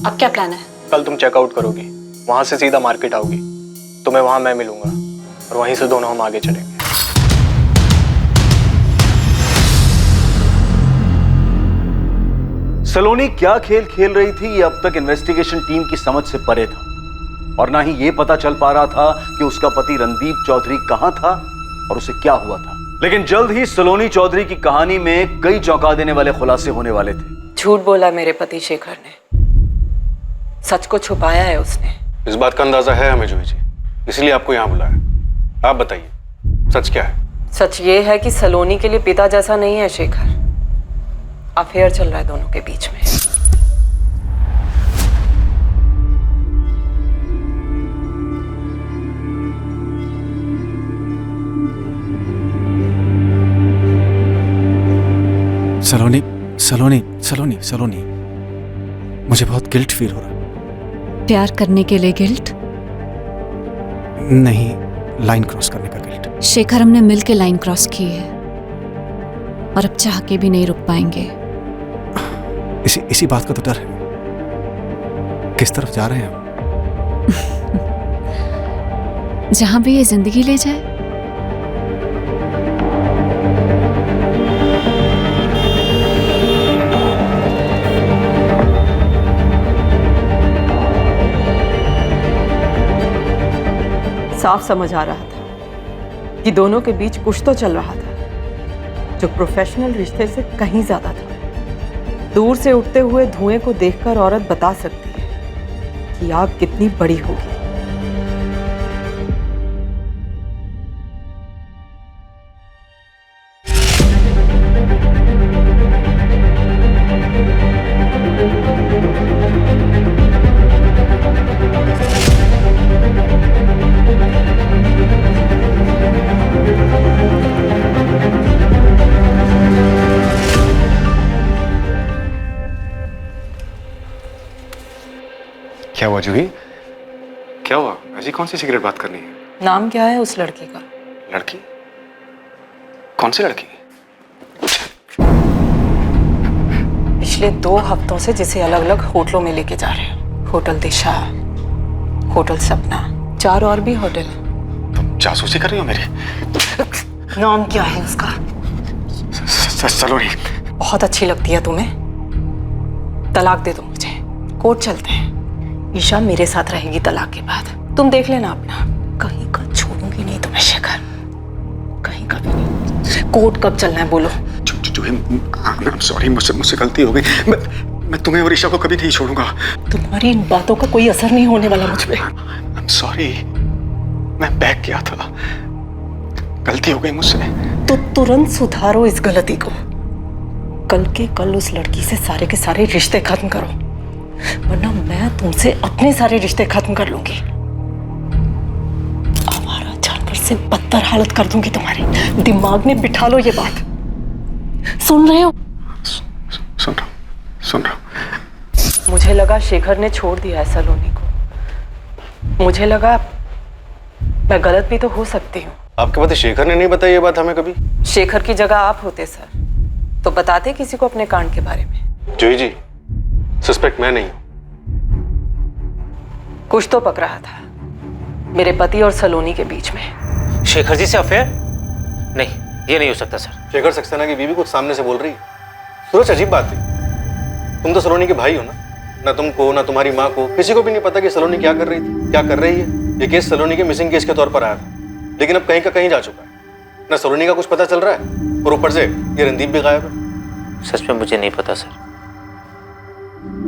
अब क्या प्लान है? कल तुम चेकआउट करोगी, वहां से सीधा मार्केट आओगी, तुम्हें वहां मैं मिलूंगा और वहीं से दोनों हम आगे चलेंगे। सलोनी क्या खेल खेल रही थी ये अब तक इन्वेस्टिगेशन टीम की समझ से परे था, और ना ही ये पता चल पा रहा था कि उसका पति रणदीप चौधरी कहां था और उसे क्या हुआ था। लेकिन जल्द ही सलोनी चौधरी की कहानी में कई चौंका देने वाले खुलासे होने वाले थे। झूठ बोला मेरे पति शेखर ने, सच को छुपाया है उसने। इस बात का अंदाजा है हमें जूही जी, इसलिए आपको यहाँ बुलाया। आप बताइए, सच क्या है? सच ये है कि सलोनी के लिए पिता जैसा नहीं है शेखर, अफेयर चल रहा है दोनों के बीच में। सलोनी, सलोनी, सलोनी, सलोनी, मुझे बहुत गिल्ट फील हो रहा है। प्यार करने के लिए गिल्ट नहीं, लाइन क्रॉस करने का गिल्ट। शेखर, हमने मिल के लाइन क्रॉस की है और अब चाह के भी नहीं रुक पाएंगे। इसी बात का तो डर है। किस तरफ जा रहे हैं हम? जहां भी ये जिंदगी ले जाए। साफ समझ आ रहा था कि दोनों के बीच कुछ तो चल रहा था, जो प्रोफेशनल रिश्ते से कहीं ज्यादा था। दूर से उठते हुए धुएं को देखकर औरत बता सकती है कि आग कितनी बड़ी होगी। क्या हुआ जूही? क्या हुआ? ऐसी कौन सी सिगरेट बात करनी है? नाम क्या है उस लड़की का? लड़की? कौन सी लड़की? पिछले 2 हफ्तों से जिसे अलग अलग होटलों में लेके जा रहे हैं। होटल दिशा, होटल सपना, 4 और भी होटल हैं। तुम जासूसी कर रही हो मेरी? नाम क्या है उसका? सलोनी। बहुत अच्छी लगती है तुम्हें? तलाक दे दो मुझे, कोर्ट चलते हैं। ईशा मेरे साथ रहेगी तलाक के बाद। तुम देख लेना अपना। कहीं का छोड़ूंगी नहीं तुम्हें शेखर, कहीं का भी नहीं। कोर्ट कब चलना है बोलो? सॉरी, मुझसे गलती हो गई। मैं तुम्हें और ईशा को कभी नहीं छोड़ूंगा। तुम्हारी इन बातों का कोई असर नहीं होने वाला मुझ पे। I'm sorry, मैं बहक गया था, गलती हो गई मुझसे। तो तुरंत सुधारो इस गलती को। कल के कल उस लड़की से सारे के सारे रिश्ते खत्म करो, वरना मैं तुमसे अपने सारे रिश्ते खत्म कर लूंगी। हमारा जानवर से बदतर हालत कर दूंगी तुम्हारी। दिमाग में बिठा लो ये बात। सुन रहे हो? सुन रहा हूं। मुझे लगा शेखर ने छोड़ दिया है सलोनी को। मुझे लगा मैं गलत भी तो हो सकती हूँ। आपके पति शेखर ने नहीं बताई ये बात हमें कभी? शेखर की जगह आप होते सर, तो बताते किसी को अपने कांड के बारे में। जूही जी, सस्पेक्ट मैं नहीं हूं। कुछ तो पक रहा था मेरे पति और सलोनी के बीच में। शेखर जी से अफेयर? नहीं, ये नहीं हो सकता सर। शेखर सक्सेना की बीवी कुछ सामने से बोल रही है। सूरज, अजीब बात है। तुम तो सलोनी के भाई हो ना? ना तुमको ना तुम्हारी माँ को किसी को भी नहीं पता कि सलोनी क्या कर रही थी, क्या कर रही है। ये केस सलोनी के मिसिंग केस के तौर पर आया था, लेकिन अब कहीं का कहीं जा चुका है। ना सलोनी का कुछ पता चल रहा है और ऊपर से ये रणदीप भी गायब है। सच में मुझे नहीं पता सर।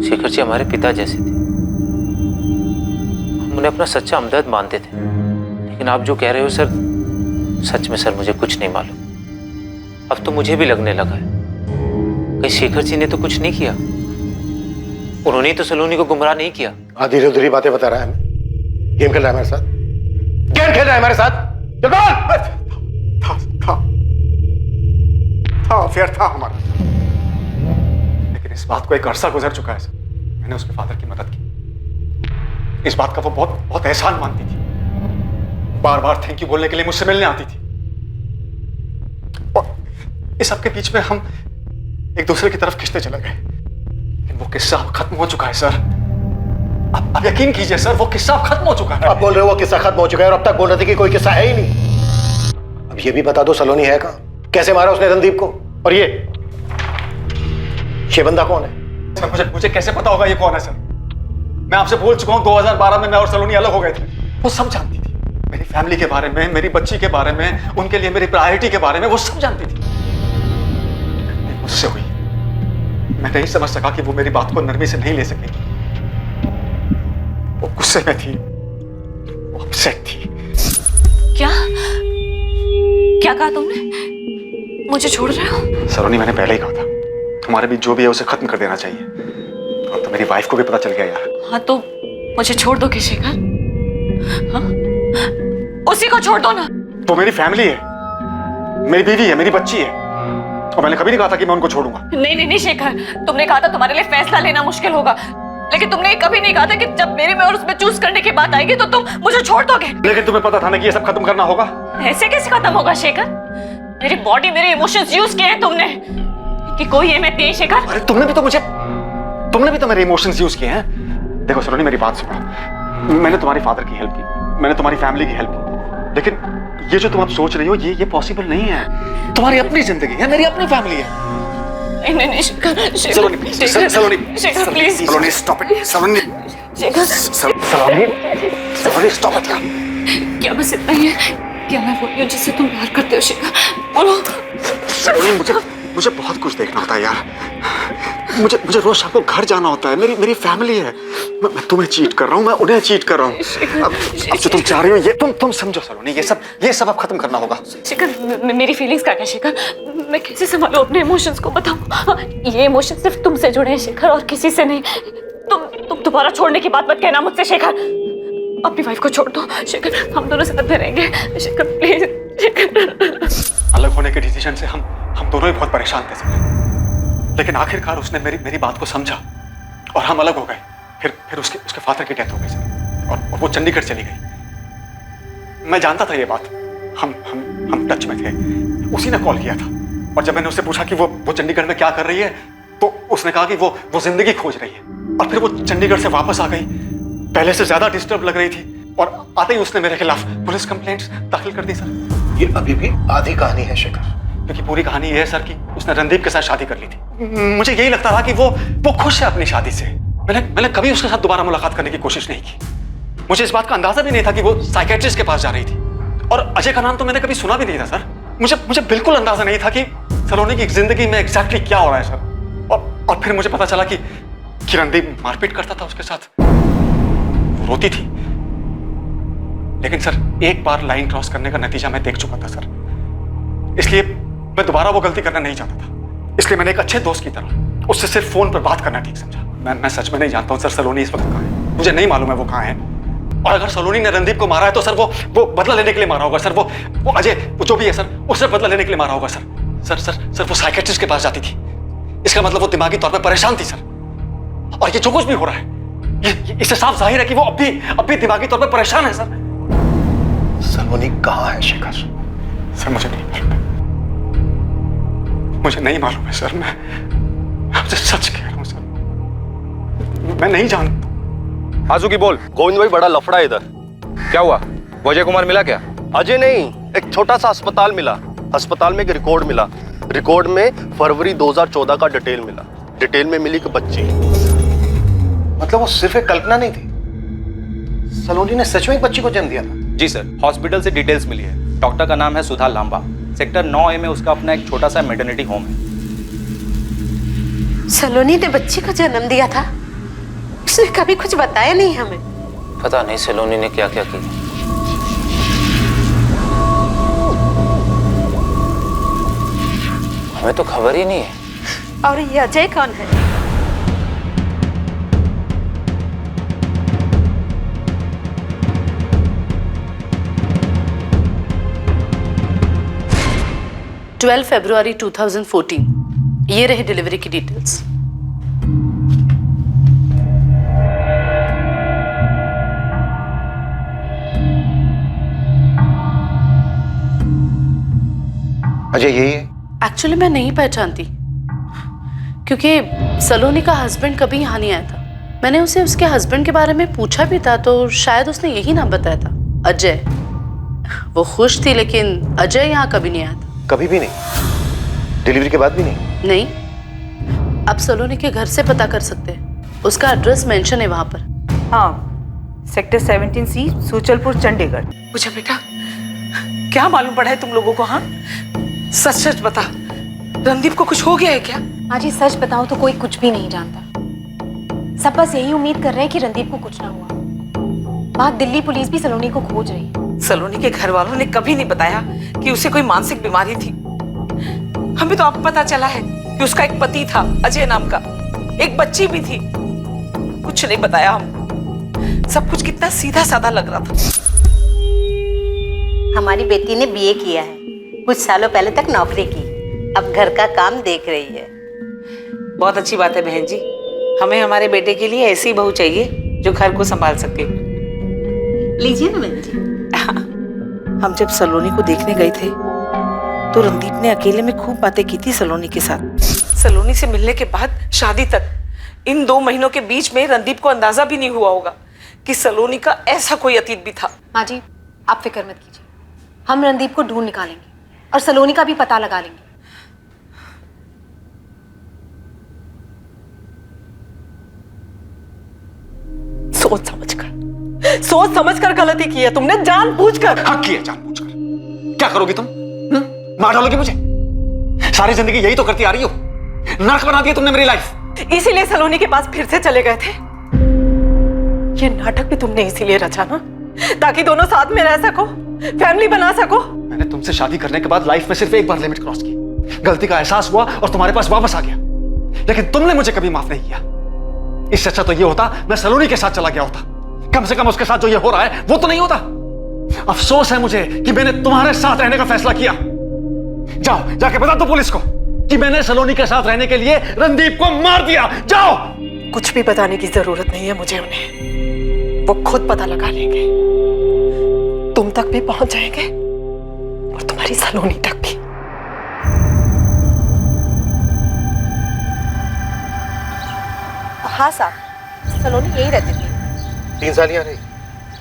शेखर जी हमारे पिता जैसे थे, हम उन्हें अपना सच्चा हमदर्द मानते थे। लेकिन आप जो कह रहे हो सर, सच में सर मुझे कुछ नहीं मालूम। अब तो मुझे भी लगने लगा है कहीं शेखर जी ने तो कुछ नहीं किया। उन्होंने तो सलोनी को गुमराह नहीं किया। धीरे धीरे बातें बता रहा है हमें। गेम खेल रहा है हमारे साथ, गेम खेल रहा है हमारे साथ। था अफेयर था हमारा, लेकिन इस बात को एक अरसा गुजर चुका है सर। मैंने उसके फादर की मदद की। इस बात का वो बहुत बहुत एहसान मानती थी। बार बार थैंक यू बोलने के लिए मुझसे मिलने आती थी। और इस सबके बीच में हम एक दूसरे की तरफ खिंचते चले गए। लेकिन वो किस्सा अब खत्म हो चुका है सर। अब यकीन कीजिए सर, वो किस्सा अब खत्म हो चुका है। आप बोल रहे हो वो किस्सा खत्म हो चुका है और अब तक बोल रहे थे कि कोई किस्सा है ही नहीं। अब ये भी बता दो सलोनी है कहाँ? कैसे मारा उसने रणदीप को? और ये बंदा कौन है? सर मुझे कैसे पता होगा ये कौन है सर? मैं आपसे बोल चुका हूँ 2012 में मैं और सलोनी अलग हो गए थे। वो सब जानती थी, मेरी फैमिली के बारे में, मेरी बच्ची के बारे में, उनके लिए मेरी प्रायोरिटी के बारे में, वो सब जानती थी। मुझसे हुई, मैं नहीं समझ सका कि वो मेरी बात को नरमी से नहीं ले सकेगी। वो गुस्से में थी, वो अपसेट थी। क्या क्या कहा तुमने? मुझे छोड़ रहे हो? सलोनी, मैंने पहले ही कहा था हमारे बीच जो भी है उसे खत्म कर देना चाहिए। तो मेरी वाइफ को भी पता चल गया यार। हाँ तो मुझे छोड़ दो शेखर। हाँ? उसी को छोड़ दो ना। वो मेरी फैमिली है, मेरी बीवी है, मेरी बच्ची है, और मैंने कभी नहीं कहा था कि मैं उनको छोड़ूंगा। नहीं नहीं नहीं शेखर, तुमने कहा था तुम्हारे लिए फैसला लेना मुश्किल होगा, लेकिन तुमने कभी नहीं कहा था कि जब मेरे में और उसमें चूज करने की बात आएगी तो तुम मुझे छोड़ दोगे। लेकिन तुम्हें पता था ना कि ये सब खत्म करना होगा। ऐसे कैसे खत्म होगा शेखर? मेरी बॉडी, मेरे इमोशंस यूज किए हैं तुमने कि कोई अहमियत नहीं है शेखर। अरे तुमने भी तो मेरे इमोशंस यूज किए हैं। देखो सलोनी, मेरी बात सुनो। मैंने तुम्हारे फादर की हेल्प की, मैंने तुम्हारी फैमिली की हेल्प की, लेकिन ये जो तुम अब सोच रही हो ये पॉसिबल नहीं है। तुम्हारी अपनी जिंदगी है, मेरी अपनी फैमिली है। नहीं नहीं Shekhar, Saloni please, Saloni Shekhar please, Saloni stop it, Saloni Shekhar, Saloni stop it. क्या बस इतना ही है? क्या मैं वो हूँ जिससे तुम प्यार करते हो शेखर? बोलो। सलोनी, मुझे बहुत कुछ देखना होता है यार। मुझे रोज शाम को घर जाना होता है। मेरी फैमिली है। मैं तुम्हें चीट कर रहा हूँ, मैं उन्हें चीट कर रहा हूँ। अब जो तुम चाह रही हो ये तुम समझो सलोनी, ये सब अब खत्म करना होगा। शिखर, मेरी फीलिंग्स का क्या शिखर? मैं कैसे संभालूं अपने इमोशंस को, बताओ। ये इमोशंस सिर्फ तुमसे जुड़े हैं शिखर, और किसी से नहीं। तुम दोबारा छोड़ने की बात मत कहना मुझसे शिखर। अपनी वाइफ को छोड़ दो शिखर, हम दोनों साथ में रहेंगे शिखर, प्लीज शिखर। अलग होने के डिसीजन से हम दोनों ही बहुत परेशान थे सर, लेकिन आखिरकार उसने मेरी बात को समझा और हम अलग हो गए। फिर उसके फादर की डेथ हो गई सर, और वो चंडीगढ़ चली गई। मैं जानता था ये बात, हम टच में थे। उसी ने कॉल किया था, और जब मैंने उससे पूछा कि वो चंडीगढ़ में क्या कर रही है, तो उसने कहा कि वो जिंदगी खोज रही है। और फिर वो चंडीगढ़ से वापस आ गई, पहले से ज्यादा डिस्टर्ब लग रही थी, और आते ही उसने मेरे खिलाफ पुलिस कंप्लेंट्स दाखिल कर दी सर। ये अभी भी आधी कहानी है शिखर, क्योंकि पूरी कहानी ये है सर कि उसने रणदीप के साथ शादी कर ली थी। मुझे यही लगता था कि वो खुश है अपनी शादी से। मैंने कभी उसके साथ दोबारा मुलाकात करने की कोशिश नहीं की। मुझे इस बात का अंदाजा भी नहीं था कि वो साइकियाट्रिस्ट के पास जा रही थी, और अजय का नाम तो मैंने कभी सुना भी नहीं था सर। मुझे बिल्कुल अंदाजा नहीं था कि सलोनी की जिंदगी में एग्जैक्टली क्या हो रहा है सर। और फिर मुझे पता चला कि रणदीप मारपीट करता था उसके साथ, वो रोती थी। लेकिन सर, एक बार लाइन क्रॉस करने का नतीजा मैं देख चुका था सर, इसलिए मैं दोबारा वो गलती करना नहीं चाहता था। इसलिए मैंने एक अच्छे दोस्त की तरह उससे सिर्फ फोन पर बात करना ठीक समझा। मैं सच में नहीं जानता हूँ सर सलोनी इस वक्त कहाँ है। मुझे नहीं मालूम है वो कहाँ है, और अगर सलोनी ने रणदीप को मारा है तो सर वो बदला लेने के लिए मारा होगा सर। वो अजय, वो जो भी है सर, उससे बदला लेने के लिए मारा होगा सर। वो साइकियाट्रिस्ट के पास जाती थी, इसका मतलब वो दिमागी तौर पर परेशान थी सर। और ये जो कुछ भी हो रहा है, इससे साफ जाहिर है कि वो अब भी दिमागी तौर पर परेशान है सर। सलोनी कहाँ है शिखर? सर मुझे नहीं मालूम, मुझे नहीं मालूम है सर। मैं आपसे सच कह रहा हूँ सर, मैं नहीं जानता। आजू की बोल। गोविंद भाई, बड़ा लफड़ा है इधर। क्या हुआ? अजय कुमार मिला क्या? अजय नहीं, एक छोटा सा अस्पताल मिला। अस्पताल में एक रिकॉर्ड मिला। रिकॉर्ड में फरवरी 2014 का डिटेल मिला। डिटेल में मिली कि बच्ची। मतलब वो सिर्फ एक कल्पना नहीं थी, सलोनी ने सच में एक बच्ची को जन्म दिया था। जी सर, हॉस्पिटल से डिटेल्स मिली है। डॉक्टर का नाम है सुधा लांबा। सेक्टर 9A में उसका अपना एक छोटा सा मैटरनिटी होम है। सलोनी ने बच्ची को जन्म दिया था? उसने कभी कुछ बताया नहीं हमें। पता नहीं सलोनी ने क्या क्या किया। हमें तो खबर ही नहीं है। और ये अजय कौन है? February 2014, ये रहे डिलीवरी की डिटेल्स। अजय यही है? एक्चुअली मैं नहीं पहचानती, क्योंकि सलोनी का हस्बैंड कभी यहाँ नहीं आया था। मैंने उसे उसके हस्बैंड के बारे में पूछा भी था, तो शायद उसने यही नाम बताया था, अजय। वो खुश थी, लेकिन अजय यहाँ कभी नहीं आया था। कभी भी नहीं? डिलीवरी के बाद भी नहीं? नहीं। अब सलोनी के घर से पता कर सकते हैं, उसका एड्रेस मेंशन है वहां पर। हाँ, सेक्टर 17C, सूचलपुर, चंडीगढ़। पूछा बेटा, क्या मालूम पड़ा है तुम लोगों को? हाँ, सच सच बता, रणदीप को कुछ हो गया है क्या? हाँ जी, सच बताऊं तो कोई कुछ भी नहीं जानता। सब बस यही उम्मीद कर रहे हैं कि रणदीप को कुछ ना हुआ। वहाँ दिल्ली पुलिस भी सलोनी को खोज रही है। सलोनी के घर वालों ने कभी नहीं बताया कि उसे कोई मानसिक बीमारी थी। हमें तो अब पता चला है कि उसका एक पति था, अजय नाम का, एक बच्ची भी थी। कुछ नहीं बताया हमको। सब कुछ कितना सीधा साधा लग रहा था। हमारी बेटी ने BA किया है, कुछ सालों पहले तक नौकरी की, अब घर का काम देख रही है। बहुत अच्छी बात है बहन जी, हमें हमारे बेटे के लिए ऐसी बहू चाहिए जो घर को संभाल सके। लीजिए ना बहन जी। हम जब सलोनी को देखने गए थे तो रणदीप ने अकेले में खूब बातें की थी सलोनी के साथ। सलोनी से मिलने के बाद शादी तक इन 2 महीनों के बीच में रणदीप को अंदाजा भी नहीं हुआ होगा कि सलोनी का ऐसा कोई अतीत भी था। माँ जी, आप फिक्र मत कीजिए, हम रणदीप को ढूंढ निकालेंगे और सलोनी का भी पता लगा लेंगे। सोच समझ कर गलती की है तुमने, जानबूझकर। हाँ किया जानबूझकर। क्या करोगी तुम? मार डालोगी मुझे? सारी जिंदगी यही तो करती आ रही हो, नर्क बना दिया तुमने मेरी लाइफ। इसीलिए सलोनी के पास फिर से चले गए थे। ये नाटक भी तुमने इसीलिए रचा ना, ताकि दोनों साथ में रह सको, फैमिली बना सको। मैंने तुमसे शादी करने के बाद लाइफ में सिर्फ एक बार लिमिट क्रॉस की, गलती का एहसास हुआ और तुम्हारे पास वापस आ गया, लेकिन तुमने मुझे कभी माफ नहीं किया। इससे अच्छा तो ये होता मैं सलोनी के साथ चला गया होता, कम से कम उसके साथ जो ये हो रहा है वो तो नहीं होता। अफसोस है मुझे कि मैंने तुम्हारे साथ रहने का फैसला किया। जाओ जाके बता दो पुलिस को कि मैंने सलोनी के साथ रहने के लिए रणदीप को मार दिया। जाओ। कुछ भी बताने की जरूरत नहीं है मुझे उन्हें, वो खुद पता लगा लेंगे, तुम तक भी पहुंच जाएंगे और तुम्हारी सलोनी तक भी। हाँ साहब, सलोनी यही रहती थी। 3 साल यहाँ रही,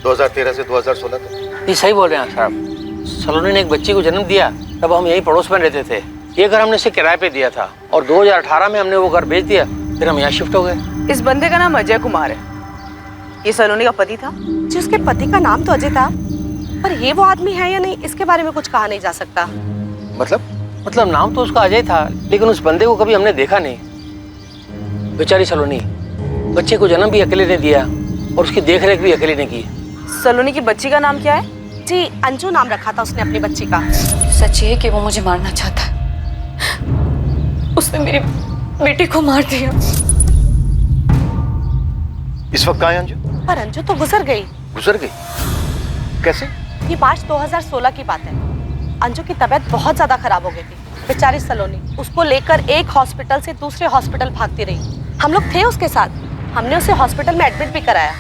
2013 से 2016 तक। ये सही बोल रहे हैं साहब, सलोनी ने एक बच्ची को जन्म दिया तब हम यही पड़ोस में रहते थे। ये घर हमने इसे किराए पे दिया था और 2018 में हमने वो घर बेच दिया, फिर हम यहाँ शिफ्ट हो गए। इस बंदे का नाम अजय कुमार है, ये सलोनी का पति था। जी उसके पति का नाम तो अजय था, पर ये वो आदमी है या नहीं इसके बारे में कुछ कहा नहीं जा सकता। मतलब नाम तो उसका अजय था, लेकिन उस बंदे को कभी हमने देखा नहीं। बेचारी सलोनी, बच्चे को जन्म भी अकेले ने दिया और उसकी देखरेख भी अकेले ने की। सलोनी की बच्ची का नाम क्या है? जी अंजू नाम रखा था उसने अपनी बच्ची का। सच ये कि वो मुझे मारना चाहता है, उसने मेरी बेटी को मार दिया। इस वक्त कहाँ है अंजू? पर अंजू तो गुजर गई। गुजर गई? कैसे? ये मार्च 2016 की बात है। अंजू की तबीयत बहुत ज्यादा खराब हो गई थी। बेचारी सलोनी उसको लेकर एक हॉस्पिटल से दूसरे हॉस्पिटल भागती रही। हम लोग थे उसके साथ, हमने उसे हॉस्पिटल में एडमिट भी कराया,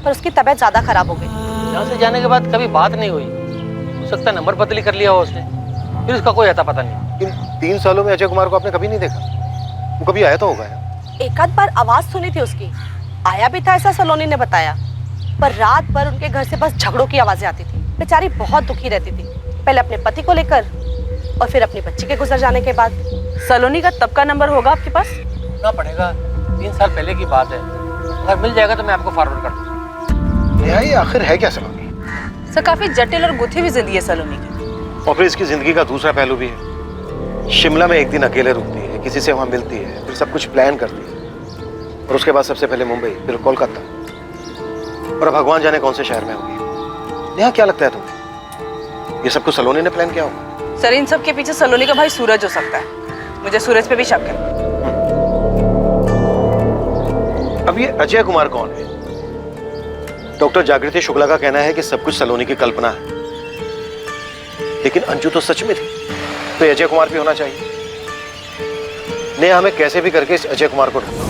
पर उसकी तबीयत ज्यादा खराब हो गई। यहाँ से जाने के बाद कभी बात नहीं हुई, हो सकता है नंबर बदली कर लिया हो उसने, फिर उसका कोई अता पता नहीं। इन 3 सालों में अजय कुमार को आपने कभी नहीं देखा? वो कभी आया तो होगा यार। एक आध बार आवाज सुनी थी उसकी, आया भी था ऐसा सलोनी ने बताया, पर रात भर उनके घर से बस झगड़ों की आवाजें आती थी। बेचारी बहुत दुखी रहती थी, पहले अपने पति को लेकर और फिर अपनी बच्ची के गुजर जाने के बाद। सलोनी का तब का नंबर होगा आपके पास? ना पड़ेगा, 3 साल पहले की बात है, अगर मिल जाएगा तो मैं आपको फॉरवर्ड कर दूँगा। ये आखिर है क्या सलोनी? सर काफी जटिल और गुथी हुई जिंदगी है सलोनी की। और फिर इसकी जिंदगी का दूसरा पहलू भी है। शिमला में एक दिन अकेले रुकती है, किसी से वहां मिलती है, फिर सब कुछ प्लान करती है और उसके बाद सबसे पहले मुंबई, फिर कोलकाता और भगवान जाने कौन से शहर में होगी। यहाँ क्या लगता है तुम्हें, ये सब कुछ सलोनी ने प्लान किया होगा? सर इन सब के पीछे सलोनी का भाई सूरज हो सकता है, मुझे सूरज पे भी शक है। अब ये अजय कुमार कौन है? डॉक्टर जागृति शुक्ला का कहना है कि सब कुछ सलोनी की कल्पना है, लेकिन अंजू तो सच में थी, तो ये अजय कुमार भी होना चाहिए। नेहा हमें कैसे भी करके इस अजय कुमार को ढूंढो।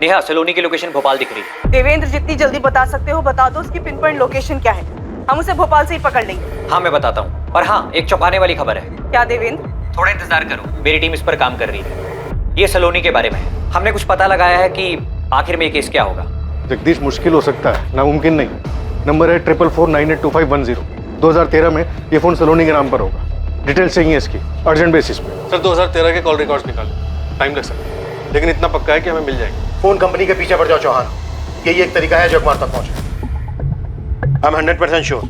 नेहा, सलोनी की लोकेशन भोपाल दिख रही है। देवेंद्र जितनी जल्दी बता सकते हो बता दो, उसकी पिन पॉइंट लोकेशन क्या है, हम उसे भोपाल से ही पकड़ लेंगे। हाँ मैं बताता हूँ, और हाँ एक चौंकाने वाली खबर है। क्या देवेंद्र? थोड़ा इंतजार करो, मेरी टीम इस पर काम कर रही है। ये सलोनी के बारे में है, हमने कुछ पता लगाया है कि आखिर में ये केस क्या होगा। जगदीश मुश्किल हो सकता है, नामुमकिन नहीं। नंबर है 4449825110। 2013 में ये फोन सलोनी के नाम पर होगा। डिटेल चाहिए इसकी अर्जेंट बेसिस पे। सर 2013 के कॉल रिकॉर्ड्स निकालें, टाइम लग सकता है, लेकिन इतना पक्का है कि हमें मिल जाएगी। फोन कंपनी के पीछे पड़ जाओ चौहान, यही एक तरीका है अजय कुमार तक पहुंचे। आई एम 100% श्योर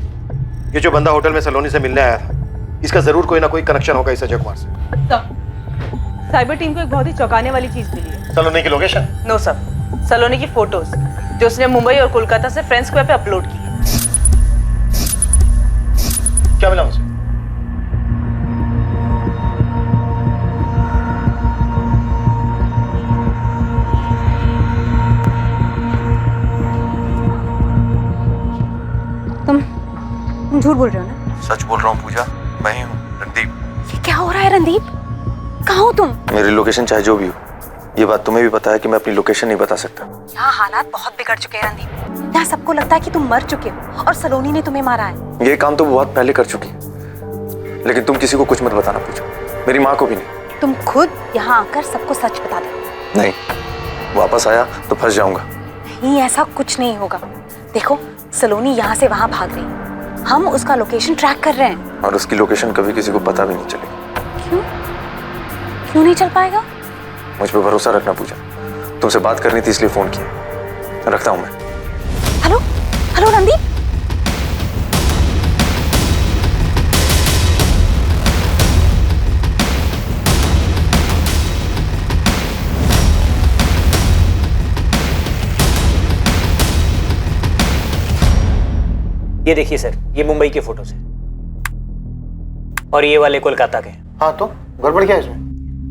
ये जो बंदा होटल में सलोनी से मिलने आया था, इसका जरूर कोई ना कोई कनेक्शन होगा इस अजय कुमार से। साइबर टीम को एक बहुत ही चौंकाने वाली चीज मिली है। सलोनी की लोकेशन? नो सर, सलोनी की फोटोज जो उसने मुंबई और कोलकाता से फ्रेंड्स स्क्वायर पे अपलोड की। क्या मिला मुझे? तुम झूठ बोल रहे हो ना? सच बोल रहा हूँ पूजा, मैं ही हूँ रणदीप। ये क्या हो रहा है रणदीप? कहाँ हो तुम? मेरी लोकेशन चाहे जो भी हो, ये बात तुम्हें भी पता है कि मैं अपनी लोकेशन नहीं बता सकता। यहाँ हालात बहुत बिगड़ चुके हैं रणदीप। यहाँ सबको लगता है कि तुम मर चुके हो और सलोनी ने तुम्हें मारा है। ये काम तो बहुत पहले कर चुकी है, लेकिन तुम किसी को कुछ मत बताना पूजा, मेरी माँ को भी नहीं। तुम खुद यहाँ आकर सबको सच बता दो। नहीं, वापस आया तो फंस जाऊंगा। नहीं, ऐसा कुछ नहीं होगा। देखो सलोनी यहाँ से वहां भाग रही, हम उसका लोकेशन ट्रैक कर रहे हैं। और उसकी लोकेशन कभी किसी को पता भी नहीं चलेगी। क्यों? क्यों नहीं चल पाएगा? मुझ पर भरोसा रखना पूजा, तुमसे बात करनी थी इसलिए फोन किया। रखता हूँ मैं। Hello hello Randeep. ये देखिए सर, ये मुंबई के फोटोज हैं और ये वाले कोलकाता के। हाँ तो गड़बड़ क्या है इसमें?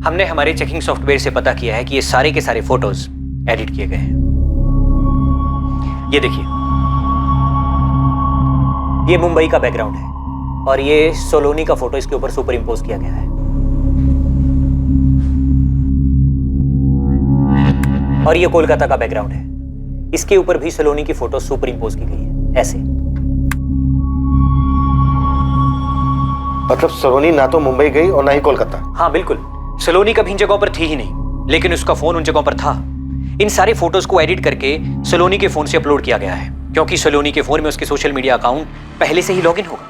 हमने हमारे चेकिंग सॉफ्टवेयर से पता किया है कि ये सारे के सारे फोटोज एडिट किए गए हैं। ये देखिए, ये मुंबई का बैकग्राउंड है और ये सोलोनी का फोटो इसके ऊपर सुपर इम्पोज किया गया है। और ये कोलकाता का बैकग्राउंड है, इसके ऊपर भी सोलोनी की फोटो सुपर इम्पोज की गई है ऐसे। मतलब सलोनी ना तो मुंबई गई और ना ही कोलकाता। हाँ बिल्कुल, सलोनी कभी इन जगहों पर थी ही नहीं, लेकिन उसका फोन उन जगहों पर था। इन सारे फोटोज को एडिट करके सलोनी के फोन से अपलोड किया गया है, क्योंकि सलोनी के फोन में उसके सोशल मीडिया अकाउंट पहले से ही लॉगिन होगा।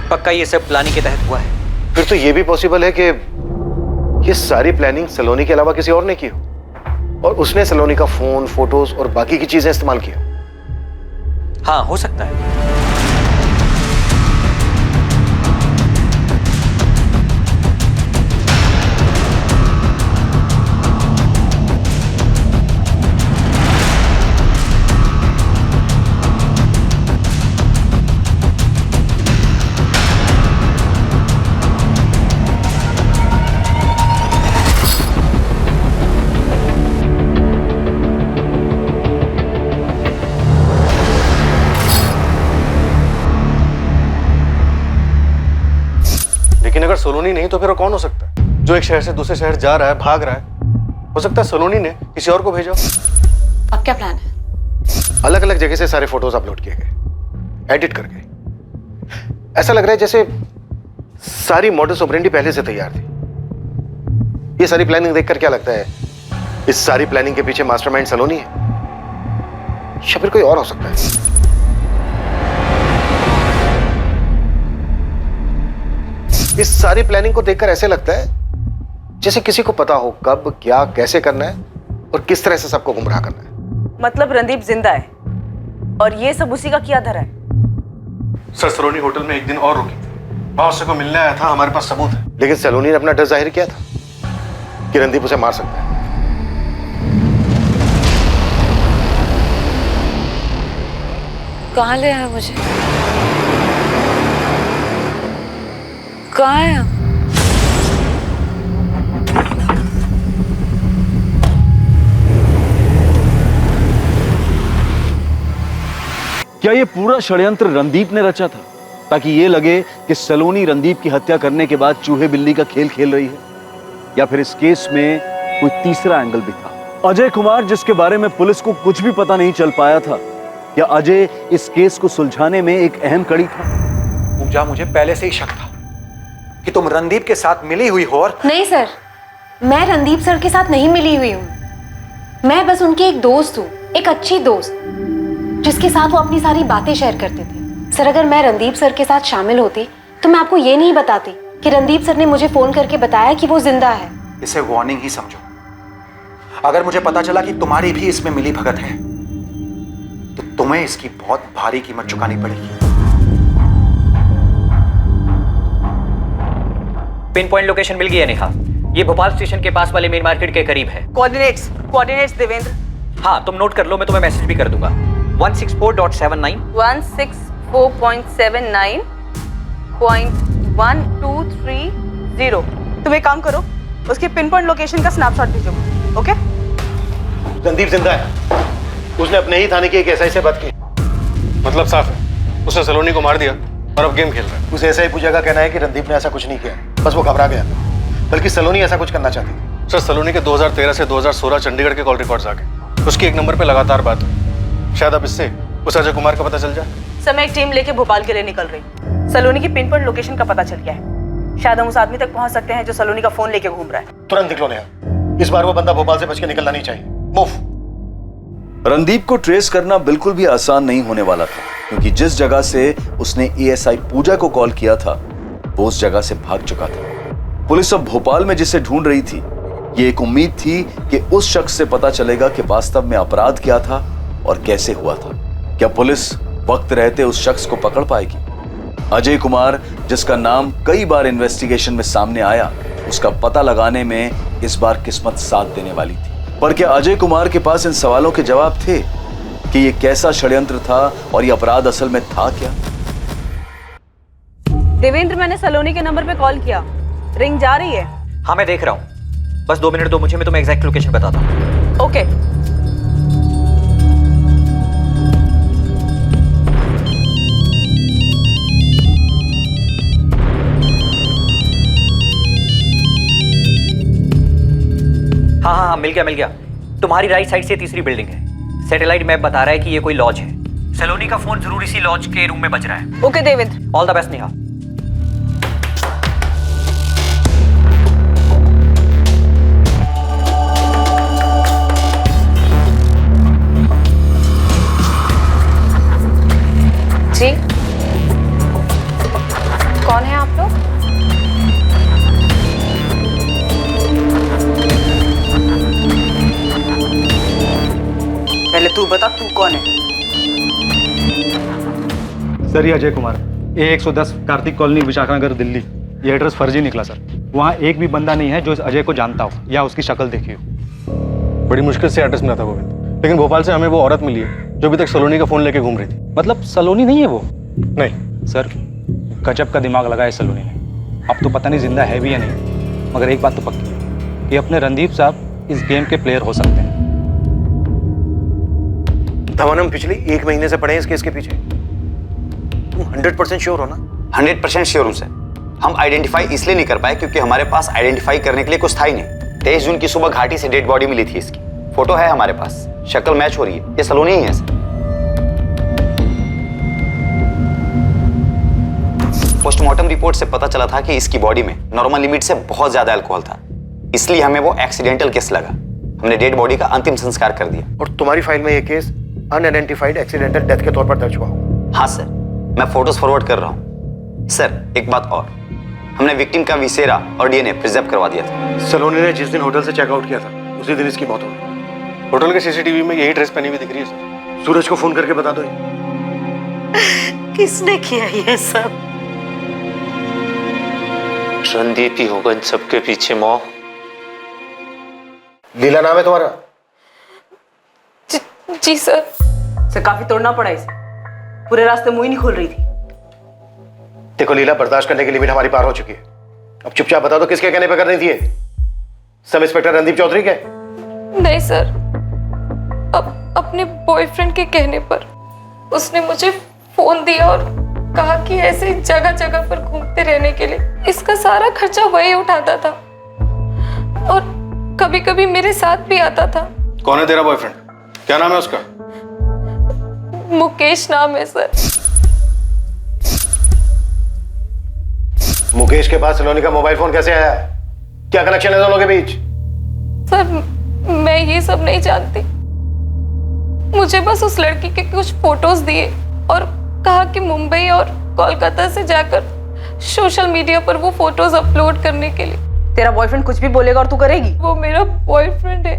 पक्का ये सब प्लानिंग के तहत हुआ है। फिर तो ये भी पॉसिबल है कि ये सारी प्लानिंग सलोनी के अलावा किसी और ने की हो और उसने सलोनी का फोन, फोटोज और बाकी की चीजें इस्तेमाल की हो। हाँ, हो सकता है। लेकिन अगर सलोनी नहीं तो फिर वो कौन हो सकता है जो एक शहर से दूसरे शहर जा रहा है, भाग रहा है? हो सकता है सलोनी ने किसी और को भेजा। अब क्या प्लान है? अलग अलग जगह से सारे फोटोज अपलोड किए गए, एडिट करके। ऐसा लग रहा है जैसे सारी मॉडस ऑपरेंडी पहले से तैयार थी। ये सारी प्लानिंग देखकर क्या लगता है, इस सारी प्लानिंग के पीछे मास्टरमाइंड सलोनी है या फिर कोई और हो सकता है? इस सारी प्लानिंग को देखकर ऐसे लगता है जैसे किसी को पता हो कब, क्या, कैसे करना है और किस तरह से सबको गुमराह करना है। मतलब रणदीप जिंदा है और ये सब उसी का किया धरा है। सर सलोनी होटल में एक दिन और रुकी थी, वहां उससे को मिलने आया था, हमारे पास सबूत है। लेकिन सलोनी ने अपना डर जाहिर किया था कि रणदीप उसे मार सकता है। कहाँ ले आया मुझे? कहाँ है? क्या ये पूरा षड्यंत्र रणदीप ने रचा था ताकि ये लगे कि सलोनी रणदीप की हत्या करने के बाद चूहे बिल्ली का खेल खेल रही है? या फिर इस केस में कोई तीसरा एंगल भी था? अजय कुमार, जिसके बारे में पुलिस को कुछ भी पता नहीं चल पाया था, या अजय इस केस को सुलझाने में एक अहम कड़ी था? पूजा, मुझे पहले से ही शक था कि तुम रणदीप के साथ मिली हुई हो। और नहीं सर, मैं रणदीप सर के साथ नहीं मिली हुई हूँ। मैं बस उनकी एक दोस्त हूँ, एक अच्छी दोस्त जिसके साथ वो अपनी सारी बातें शेयर करते थे। सर, अगर मैं रणदीप सर के साथ शामिल होती तो मैं आपको ये नहीं बताती कि रणदीप सर ने मुझे फोन करके बताया कि वो जिंदा है। इसे वार्निंग ही समझो। अगर मुझे पता चला कि तुम्हारी भी इसमें मिली भगत है तो तुम्हें इसकी बहुत भारी कीमत चुकानी पड़ेगी। पिन पॉइंट लोकेशन मिल गई है नेहा। ये भोपाल स्टेशन के पास वाले मेन मार्केट के करीब है। कोऑर्डिनेट्स देवेंद्र। हाँ, तुम नोट कर लो, मैं तुम्हें मैसेज भी कर दूंगा। 164.79 164.79.1230। तुम एक काम करो, उसके पिन पॉइंट लोकेशन का स्नैपशॉट भेजो। ओके? रणदीप जिंदा है, उसने अपने ही थाने की एक एसआई से बात की। मतलब साफ है, उसने सलोनी को मार दिया और अब गेम खेल रहा है। उस एसआई पूजा का कहना है कि रणदीप ने ऐसा कुछ नहीं किया, बस वो घबरा गया था, बल्कि सलोनी ऐसा कुछ करना चाहती थी। सर, सलोनी के 2013 से 2016 चंडीगढ़ के कॉल रिकॉर्ड्स आ गए। उसकी एक नंबर पे लगातार बात हुई। शायद अब इससे उस अजय कुमार का पता चल जाए। समय एक टीम लेके भोपाल के लिए निकल रही। सलोनी की पिन पॉइंट लोकेशन का पता चल गया है। शायद हम उस आदमी तक पहुंच सकते हैं जो सलोनी का फोन लेके घूम रहा है। तुरंत निकलो नेहा, इस बार वो बंदा भोपाल से बच के निकलना नहीं चाहिए। मूव। रणदीप को ट्रेस करना बिल्कुल भी आसान नहीं होने वाला था, क्योंकि जिस जगह से उसने एएसआई पूजा को कॉल किया था वो उस जगह से भाग चुका था। पुलिस अब भोपाल में जिसे ढूंढ रही थी, ये एक उम्मीद थी कि उस शख्स से पता चलेगा कि वास्तव में अपराध क्या था और कैसे हुआ था। क्या पुलिस वक्त रहते उस शख्स को पकड़ पाएगी? अजय कुमार, जिसका नाम कई बार इन्वेस्टिगेशन में सामने आया, उसका पता लगाने में इस बार किस्मत साथ देने वाली थी। पर क्या अजय कुमार के पास इन सवालों के जवाब थे कि ये कैसा षड्यंत्र था और ये अपराध असल में था क्या? देवेंद्र, मैंने सलोनी के नंबर पे कॉल किया, रिंग जा रही है। हाँ मैं देख रहा हूँ, बस 2 मिनट दो मुझे, मैं तुम्हें एग्जैक्ट लोकेशन बताता हूँ। ओके। हाँ हाँ हाँ, मिल गया। तुम्हारी राइट साइड से तीसरी बिल्डिंग है। सैटेलाइट मैप बता रहा है कि ये कोई लॉज है। सलोनी का फोन जरूर इसी लॉज के रूम में बज रहा है। Okay Devendra, all the best Neha. जी, कौन है आप लोग? पहले तू बता, तू कौन है? सर, ये अजय कुमार, A110 कार्तिक कॉलोनी, विशाखानगर, दिल्ली। ये एड्रेस फर्जी निकला सर। वहाँ एक भी बंदा नहीं है जो इस अजय को जानता हो या उसकी शक्ल देखी हो। बड़ी मुश्किल से एड्रेस मिला था गोविंद, लेकिन भोपाल से हमें वो औरत मिली है जो अभी तक सलोनी का फोन लेके घूम रही थी। मतलब सलोनी नहीं है वो? नहीं सर, गजब का दिमाग लगाया सलोनी ने। अब तो पता नहीं जिंदा है भी या नहीं, मगर एक बात तो पक्की है कि अपने रणदीप साहब इस गेम के प्लेयर हो सकते हैं। धवन, हम पिछले 1 महीने से पड़े हैं इस केस के पीछे। तुम 100% श्योर हो ना? 100% श्योर हूं सर। हम आइडेंटिफाई इसलिए नहीं कर पाए क्योंकि हमारे पास आइडेंटिफाई करने के लिए कुछ था ही नहीं। 23 जून की सुबह घाटी से डेड बॉडी मिली थी इसकी। फोटो है हमारे पास, शक्ल मैच हो रही है, ये सलोनी ही है सर। पोस्टमार्टम रिपोर्ट से पता चला था कि इसकी बॉडी में नॉर्मल लिमिट से बहुत ज्यादा अल्कोहल था, इसलिए हमें वो एक्सीडेंटल केस लगा। हमने डेड बॉडी का अंतिम संस्कार कर दिया। और तुम्हारी फाइल में ये केस अनआइडेंटिफाइड एक्सीडेंटल डेथ के तौर पर दर्ज हुआ। हाँ सर, मैं फोटोज फॉरवर्ड कर रहा हूँ। सर एक बात और, हमने विक्टिम का विसेरा और डीएनए प्रिजर्व करवा दिया था। सलोनी ने जिस दिन होटल से चेकआउट किया था उसी दिन इसकी मौत हो गई। होटल के सीसीटीवी में यही ड्रेस पहनी हुई दिख रही है सर। सूरज को फोन करके बता दो। किसने किया ये सब? रणदीप ही होगा इन सबके पीछे। मौ, लीला नाम है तुम्हारा? जी सर। सर, काफी तोड़ना पड़ा इसे, पूरे रास्ते मुंह ही नहीं खोल रही थी। देखो लीला, बर्दाश्त करने की लिमिट हमारी पार हो चुकी है। अब चुपचाप बता दो किसके कहने पे कर रही थी ये? सब इंस्पेक्टर रणदीप चौधरी के? नहीं सर, अपने बॉयफ्रेंड के कहने पर उसने मुझे फोन दिया और कहा कि ऐसे जगह जगह पर घूमते रहने के लिए इसका सारा खर्चा वही उठाता था और कभी कभी मेरे साथ भी आता था। कौन है तेरा बॉयफ्रेंड? क्या नाम है उसका? मुकेश नाम है सर। मुकेश के पास सलोनी का मोबाइल फोन कैसे आया? क्या कनेक्शन है दोनों के बीच? सर, मैं ये सब नहीं जानती। मुझे बस उस लड़की के कुछ फोटोज दिए और कहा कि मुंबई और कोलकाता से जाकर सोशल मीडिया पर वो फोटोज अपलोड करने के लिए। तेरा बॉयफ्रेंड कुछ भी बोलेगा और तू करेगी? वो मेरा बॉयफ्रेंड है,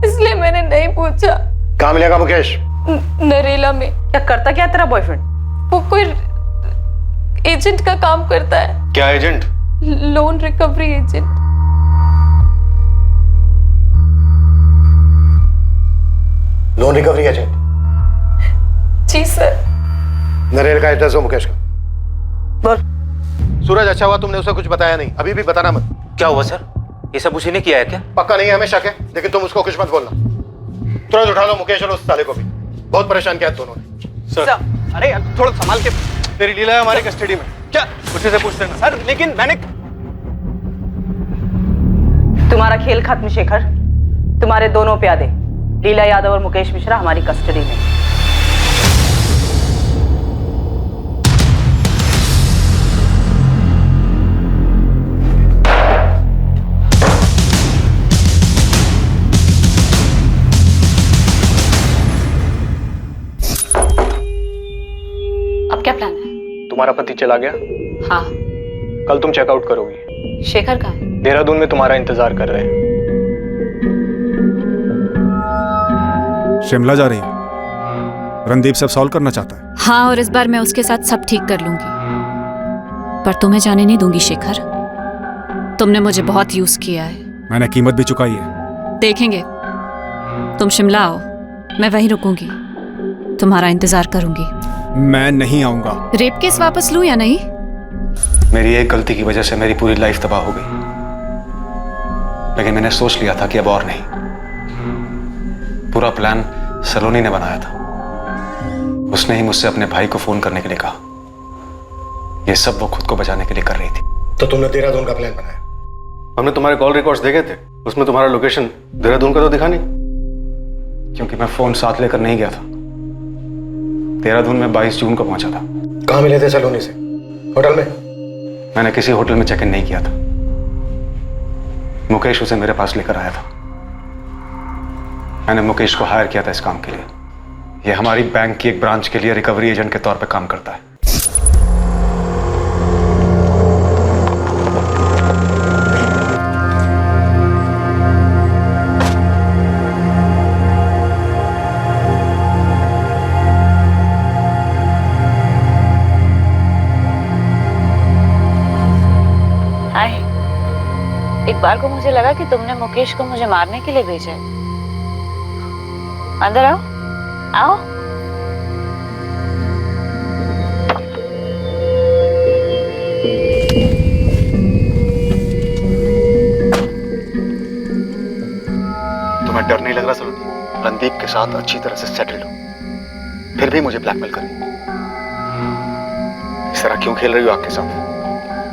इसलिए मैंने नहीं पूछा। कहाँ मिलेगा मुकेश? नरेला में। क्या करता क्या तेरा बॉयफ्रेंड? वो कोई एजेंट का काम करता है। क्या agent? Loan recovery agent. Loan recovery agent? जी सर। नरेल का एड्रेस हो मुकेश का? बोल। सूरज, अच्छा हुआ तुमने उसे कुछ बताया नहीं, अभी भी बताना मत। क्या हुआ सर? ये सब उसी ने किया है क्या? पक्का नहीं है, हमें शक है, लेकिन तुम उसको कुछ मत बोलना। तुरंत उठा लो मुकेश और उस साले को भी। बहुत परेशान किया दोनों ने। सर, अरे यार थोड़ा संभाल के। तेरी लीला है हमारी कस्टडी में। क्या? उसी से पूछते ना सर, लेकिन मैंने। तुम्हारा खेल खत्म शेखर। तुम्हारे दोनों प्यादे लीला यादव और मुकेश मिश्रा हमारी कस्टडी में। तुम्हारा पति चला गया? हाँ। कल तुम चेकआउट करोगी। शेखर कहाँ है? देहरादून में तुम्हारा इंतजार कर रहे हैं। शिमला जा रही है। रणदीप सब सॉल्व करना चाहता है। हाँ, और इस बार मैं उसके साथ सब ठीक कर लूंगी, पर तुम्हें जाने नहीं दूंगी शेखर। तुमने मुझे बहुत यूज किया है। मैंने कीमत भी चुकाई है। देखेंगे। तुम शिमला आओ, मैं वहीं रुकूंगी, तुम्हारा इंतजार करूंगी। मैं नहीं आऊंगा। रेप केस वापस लूं या नहीं? मेरी एक गलती की वजह से मेरी पूरी लाइफ तबाह हो गई, लेकिन मैंने सोच लिया था कि अब और नहीं। पूरा प्लान सलोनी ने बनाया था। उसने ही मुझसे अपने भाई को फोन करने के लिए कहा। ये सब वो खुद को बचाने के लिए कर रही थी। तो तुमने देहरादून का प्लान बनाया? हमने तुम्हारे कॉल रिकॉर्ड्स देखे थे, उसमें तुम्हारा लोकेशन देहरादून का तो दिखा नहीं। क्योंकि मैं फोन साथ लेकर नहीं गया था। देहरादून में 22 जून को पहुंचा था। कहाँ मिले थे सलोनी से? होटल में? मैंने किसी होटल में चेक इन नहीं किया था। मुकेश उसे मेरे पास लेकर आया था। मैंने मुकेश को हायर किया था इस काम के लिए। यह हमारी बैंक की एक ब्रांच के लिए रिकवरी एजेंट के तौर पे काम करता है। एक बार को मुझे लगा कि तुमने मुकेश को मुझे मारने के लिए भेजा है। अंदर आओ, आओ। तुम्हें डर नहीं लग रहा सलोनी? रणदीप के साथ अच्छी तरह से सेटल्ड हो, फिर भी मुझे ब्लैकमेल कर रही हो। इस तरह क्यों खेल रही हो आपके साथ?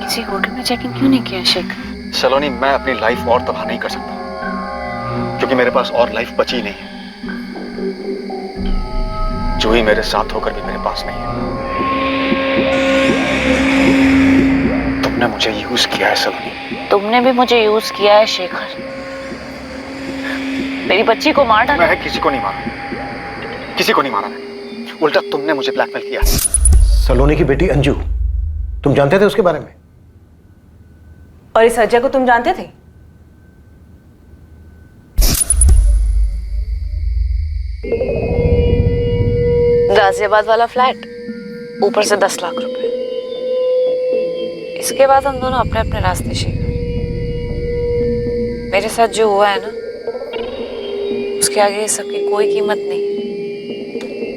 किसी होटल में चेक इन क्यों नहीं किया शेखर? सलोनी, मैं अपनी लाइफ और तबाह नहीं कर सकता, क्योंकि मेरे पास और लाइफ बची नहीं है। जूही मेरे साथ होकर भी मेरे पास नहीं है। तुमने मुझे यूज किया है सलोनी। तुमने भी मुझे यूज किया है शेखर। मेरी बच्ची को मार डाला। मैं किसी को नहीं मारा, किसी को नहीं मारा मैंने। उल्टा तुमने मुझे ब्लैकमेल किया। सलोनी की बेटी अंजू, तुम जानते थे उसके बारे में? और इस अजय को तुम जानते थे? गाजियाबाद वाला फ्लैट, ऊपर से 10 लाख रुपए। इसके बाद हम दोनों अपने अपने रास्ते शेखर। मेरे साथ जो हुआ है ना, उसके आगे सब की कोई कीमत नहीं।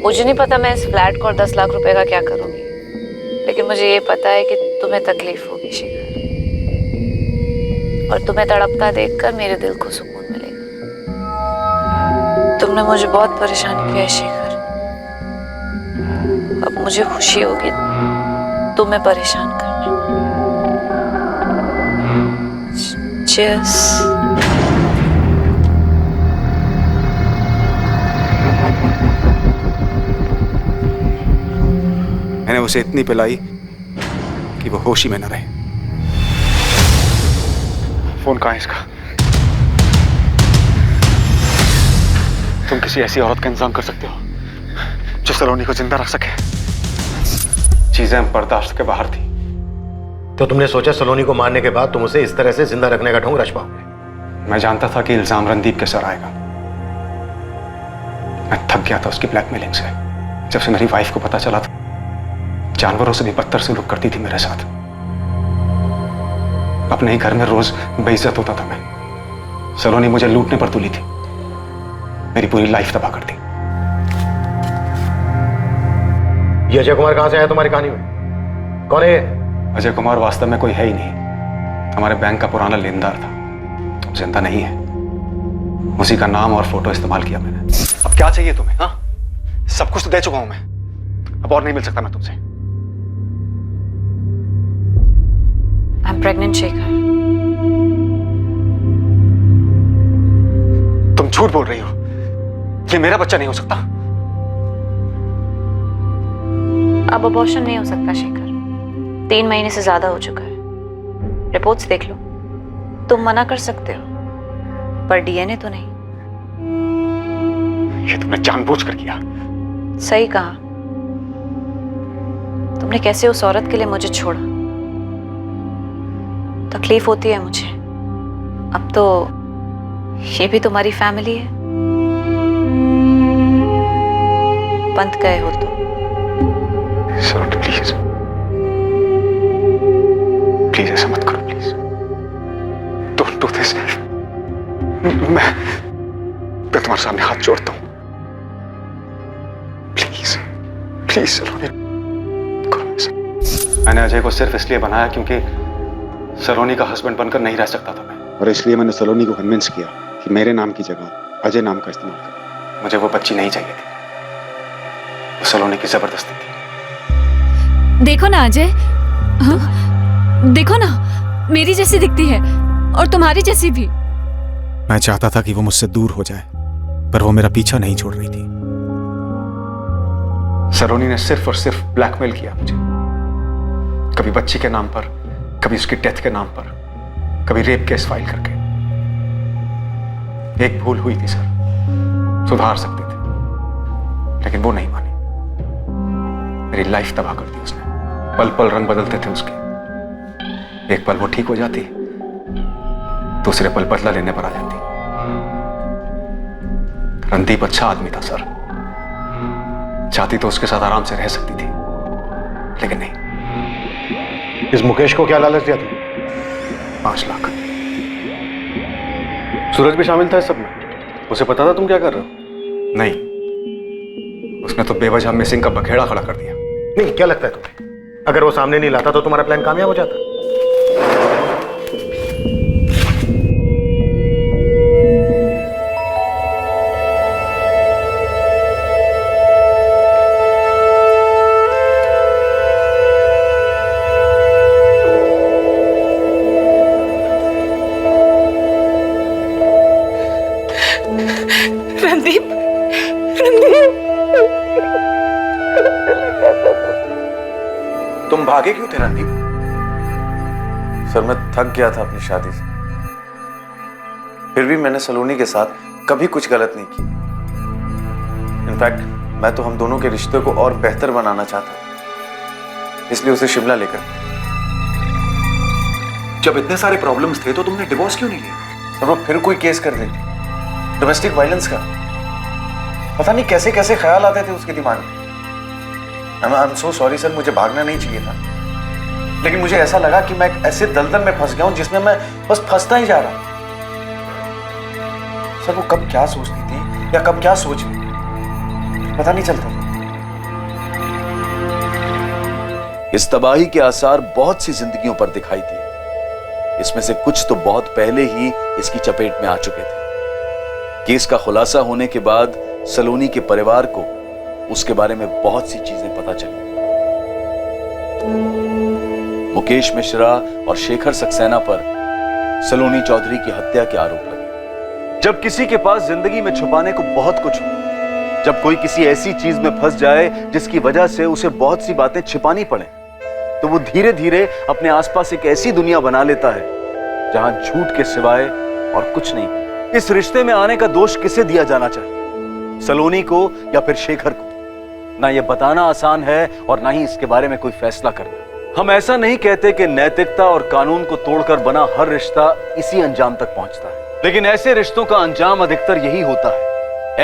मुझे नहीं पता मैं इस फ्लैट को और 10 लाख रुपए का क्या करूंगी, लेकिन मुझे ये पता है कि तुम्हें तकलीफ होगी शेखर, और तुम्हें तड़पता देखकर मेरे दिल को सुकून मिलेगा। तुमने मुझे बहुत परेशान किया है शेखर। अब मुझे खुशी होगी तुम्हें परेशान करना। Cheers. मैंने उसे इतनी पिलाई कि वो होश ही में न रहे। फोन कहाँ है इसका? तुम किसी ऐसी औरत का इंतजाम कर सकते हो जो सलोनी को जिंदा रख सके? चीजें बर्दाश्त के बाहर थी। तो तुमने सोचा सलोनी को मारने के बाद तुम उसे इस तरह से जिंदा रखने का ढोंग रच पाओगे? मैं जानता था कि इल्जाम रणदीप के सर आएगा। मैं थक गया था उसकी ब्लैकमेलिंग से। जब से मेरी वाइफ को पता चला था, जानवरों से भी बदतर सलूक करती थी मेरे साथ। अपने ही घर में रोज बेइज्जत होता था मैं। सलोनी मुझे लूटने पर तुली थी, मेरी पूरी लाइफ तबाह कर दी। ये अजय कुमार कहां से आया तुम्हारी कहानी में? कौन है ये? अजय कुमार वास्तव में कोई है ही नहीं, हमारे बैंक का पुराना लेनदार था। जिंदा नहीं है। उसी का नाम और फोटो इस्तेमाल किया मैंने। अब क्या चाहिए तुम्हें? हाँ, सब कुछ तो दे चुका हूं मैं, अब और नहीं मिल सकता मैं तुमसे। I'm pregnant Shekhar. तुम झूठ बोल रही हो। ये मेरा बच्चा नहीं हो सकता। अब अबॉर्शन नहीं हो सकता शेखर। 3 महीने से ज्यादा हो चुका है। रिपोर्ट्स देख लो। तुम मना कर सकते हो, पर डीएनए तो नहीं। ये तुमने जानबूझकर किया। सही कहा। तुमने कैसे उस औरत के लिए मुझे छोड़ा। तकलीफ होती है मुझे। अब तो ये भी तुम्हारी फैमिली है। बंद गए हो तुम। सलोनी प्लीज, प्लीज ऐसा मत करो, प्लीज डोंट डू दिस। मैं तुम्हारे सामने हाथ जोड़ता हूं, प्लीज प्लीज सलोनी करो ऐसा। मैंने अजय को सिर्फ इसलिए बनाया क्योंकि सलोनी का हस्बैंड बनकर नहीं रह सकता था मैं, और इसलिए मैंने सलोनी को कन्विंस किया कि मेरे नाम की जगह अजय नाम का इस्तेमाल करे। मुझे वो बच्ची नहीं चाहिए थी, वो सलोनी की जबरदस्ती थी। देखो ना अजय, हाँ? देखो ना, मेरी जैसी दिखती है और तुम्हारी जैसी भी। मैं चाहता था कि वो मुझसे दूर हो जाए, पर वो मेरा पीछा नहीं छोड़ रही थी। सलोनी ने सिर्फ और सिर्फ ब्लैकमेल किया मुझे, कभी बच्ची के नाम पर, कभी उसकी डेथ के नाम पर, कभी रेप केस फाइल करके। एक भूल हुई थी सर, सुधार सकते थे, लेकिन वो नहीं मानी। मेरी लाइफ तबाह कर दी उसने। पल पल रंग बदलते थे उसके। एक पल वो ठीक हो जाती, दूसरे पल बदला लेने पर आ जाती। रणदीप अच्छा आदमी था सर, चाहती तो उसके साथ आराम से रह सकती थी, लेकिन नहीं। इस मुकेश को क्या लालच दिया तुमने? 5 लाख। सूरज भी शामिल था इस सब में? उसे पता था तुम क्या कर रहे हो? नहीं, उसने तो बेवजह मिसिंग का बखेड़ा खड़ा कर दिया। नहीं, क्या लगता है तुम्हें, अगर वो सामने नहीं लाता तो तुम्हारा प्लान कामयाब हो जाता? रणदीप, रणदीप, तुम भागे क्यों थे रणदीप? सर मैं थक गया था अपनी शादी से, फिर भी मैंने सलोनी के साथ कभी कुछ गलत नहीं किया। इनफैक्ट मैं तो हम दोनों के रिश्ते को और बेहतर बनाना चाहता था, इसलिए उसे शिमला लेकर। जब इतने सारे प्रॉब्लम्स थे तो तुमने डिवोर्स क्यों नहीं लिया? सर वो फिर कोई केस कर देती, डोमेस्टिक वायलेंस का। पता नहीं कैसे कैसे ख्याल आते थे उसके दिमाग में। I am so sorry sir, मुझे भागना नहीं चाहिए था, लेकिन मुझे ऐसा लगा कि मैं एक ऐसे दलदल में फंस गया हूं जिसमें मैं बस फंसता ही जा रहा। सर वो कब क्या सोचती थी या कब क्या सोच रही, पता नहीं चलता। इस तबाही के आसार बहुत सी जिंदगियों पर दिखाई दिए। इसमें से कुछ तो बहुत पहले ही इसकी चपेट में आ चुके थे। केस का खुलासा होने के बाद सलोनी के परिवार को उसके बारे में बहुत सी चीजें पता चली। मुकेश मिश्रा और शेखर सक्सेना पर सलोनी चौधरी की हत्या के आरोप लगे। जब किसी के पास जिंदगी में छुपाने को बहुत कुछ हो, जब कोई किसी ऐसी चीज में फंस जाए जिसकी वजह से उसे बहुत सी बातें छिपानी पड़े, तो वो धीरे धीरे अपने आसपास एक ऐसी दुनिया बना लेता है जहां झूठ के सिवाय और कुछ नहीं। इस रिश्ते में आने का दोष किसे दिया जाना चाहिए, सलोनी को या फिर शेखर को? ना ये बताना आसान है और ना ही इसके बारे में कोई फैसला करना। हम ऐसा नहीं कहते कि नैतिकता और कानून को तोड़कर बना हर रिश्ता इसी अंजाम तक पहुंचता है, लेकिन ऐसे रिश्तों का अंजाम अधिकतर यही होता है।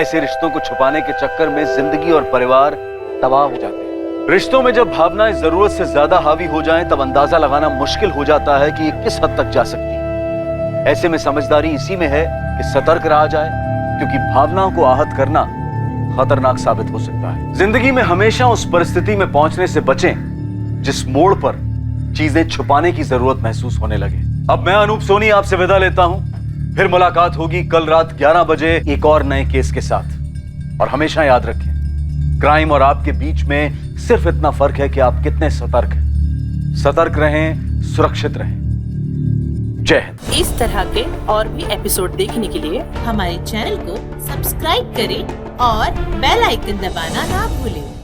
ऐसे रिश्तों को छुपाने के चक्कर में जिंदगी और परिवार तबाह हो जाते हैं। रिश्तों में जब भावनाएं जरूरत से ज्यादा हावी हो जाएं, तब अंदाजा लगाना मुश्किल हो जाता है कि ये किस हद तक जा सकती है। ऐसे में समझदारी इसी में है कि सतर्क रहा जाए, क्योंकि भावनाओं को आहत करना खतरनाक साबित हो सकता है। जिंदगी में हमेशा उस परिस्थिति में पहुंचने से बचें जिस मोड़ पर चीजें छुपाने की जरूरत महसूस होने लगे। अब मैं अनूप सोनी आपसे विदा लेता हूं। फिर मुलाकात होगी कल रात 11 बजे एक और नए केस के साथ। और हमेशा याद रखें, क्राइम और आपके बीच में सिर्फ इतना फर्क है कि आप कितने सतर्क हैं। सतर्क रहें, सुरक्षित रहें। जय हिंद। इस तरह के और भी एपिसोड देखने के लिए हमारे चैनल को सब्सक्राइब करें और बेल आइकन दबाना ना भूलें।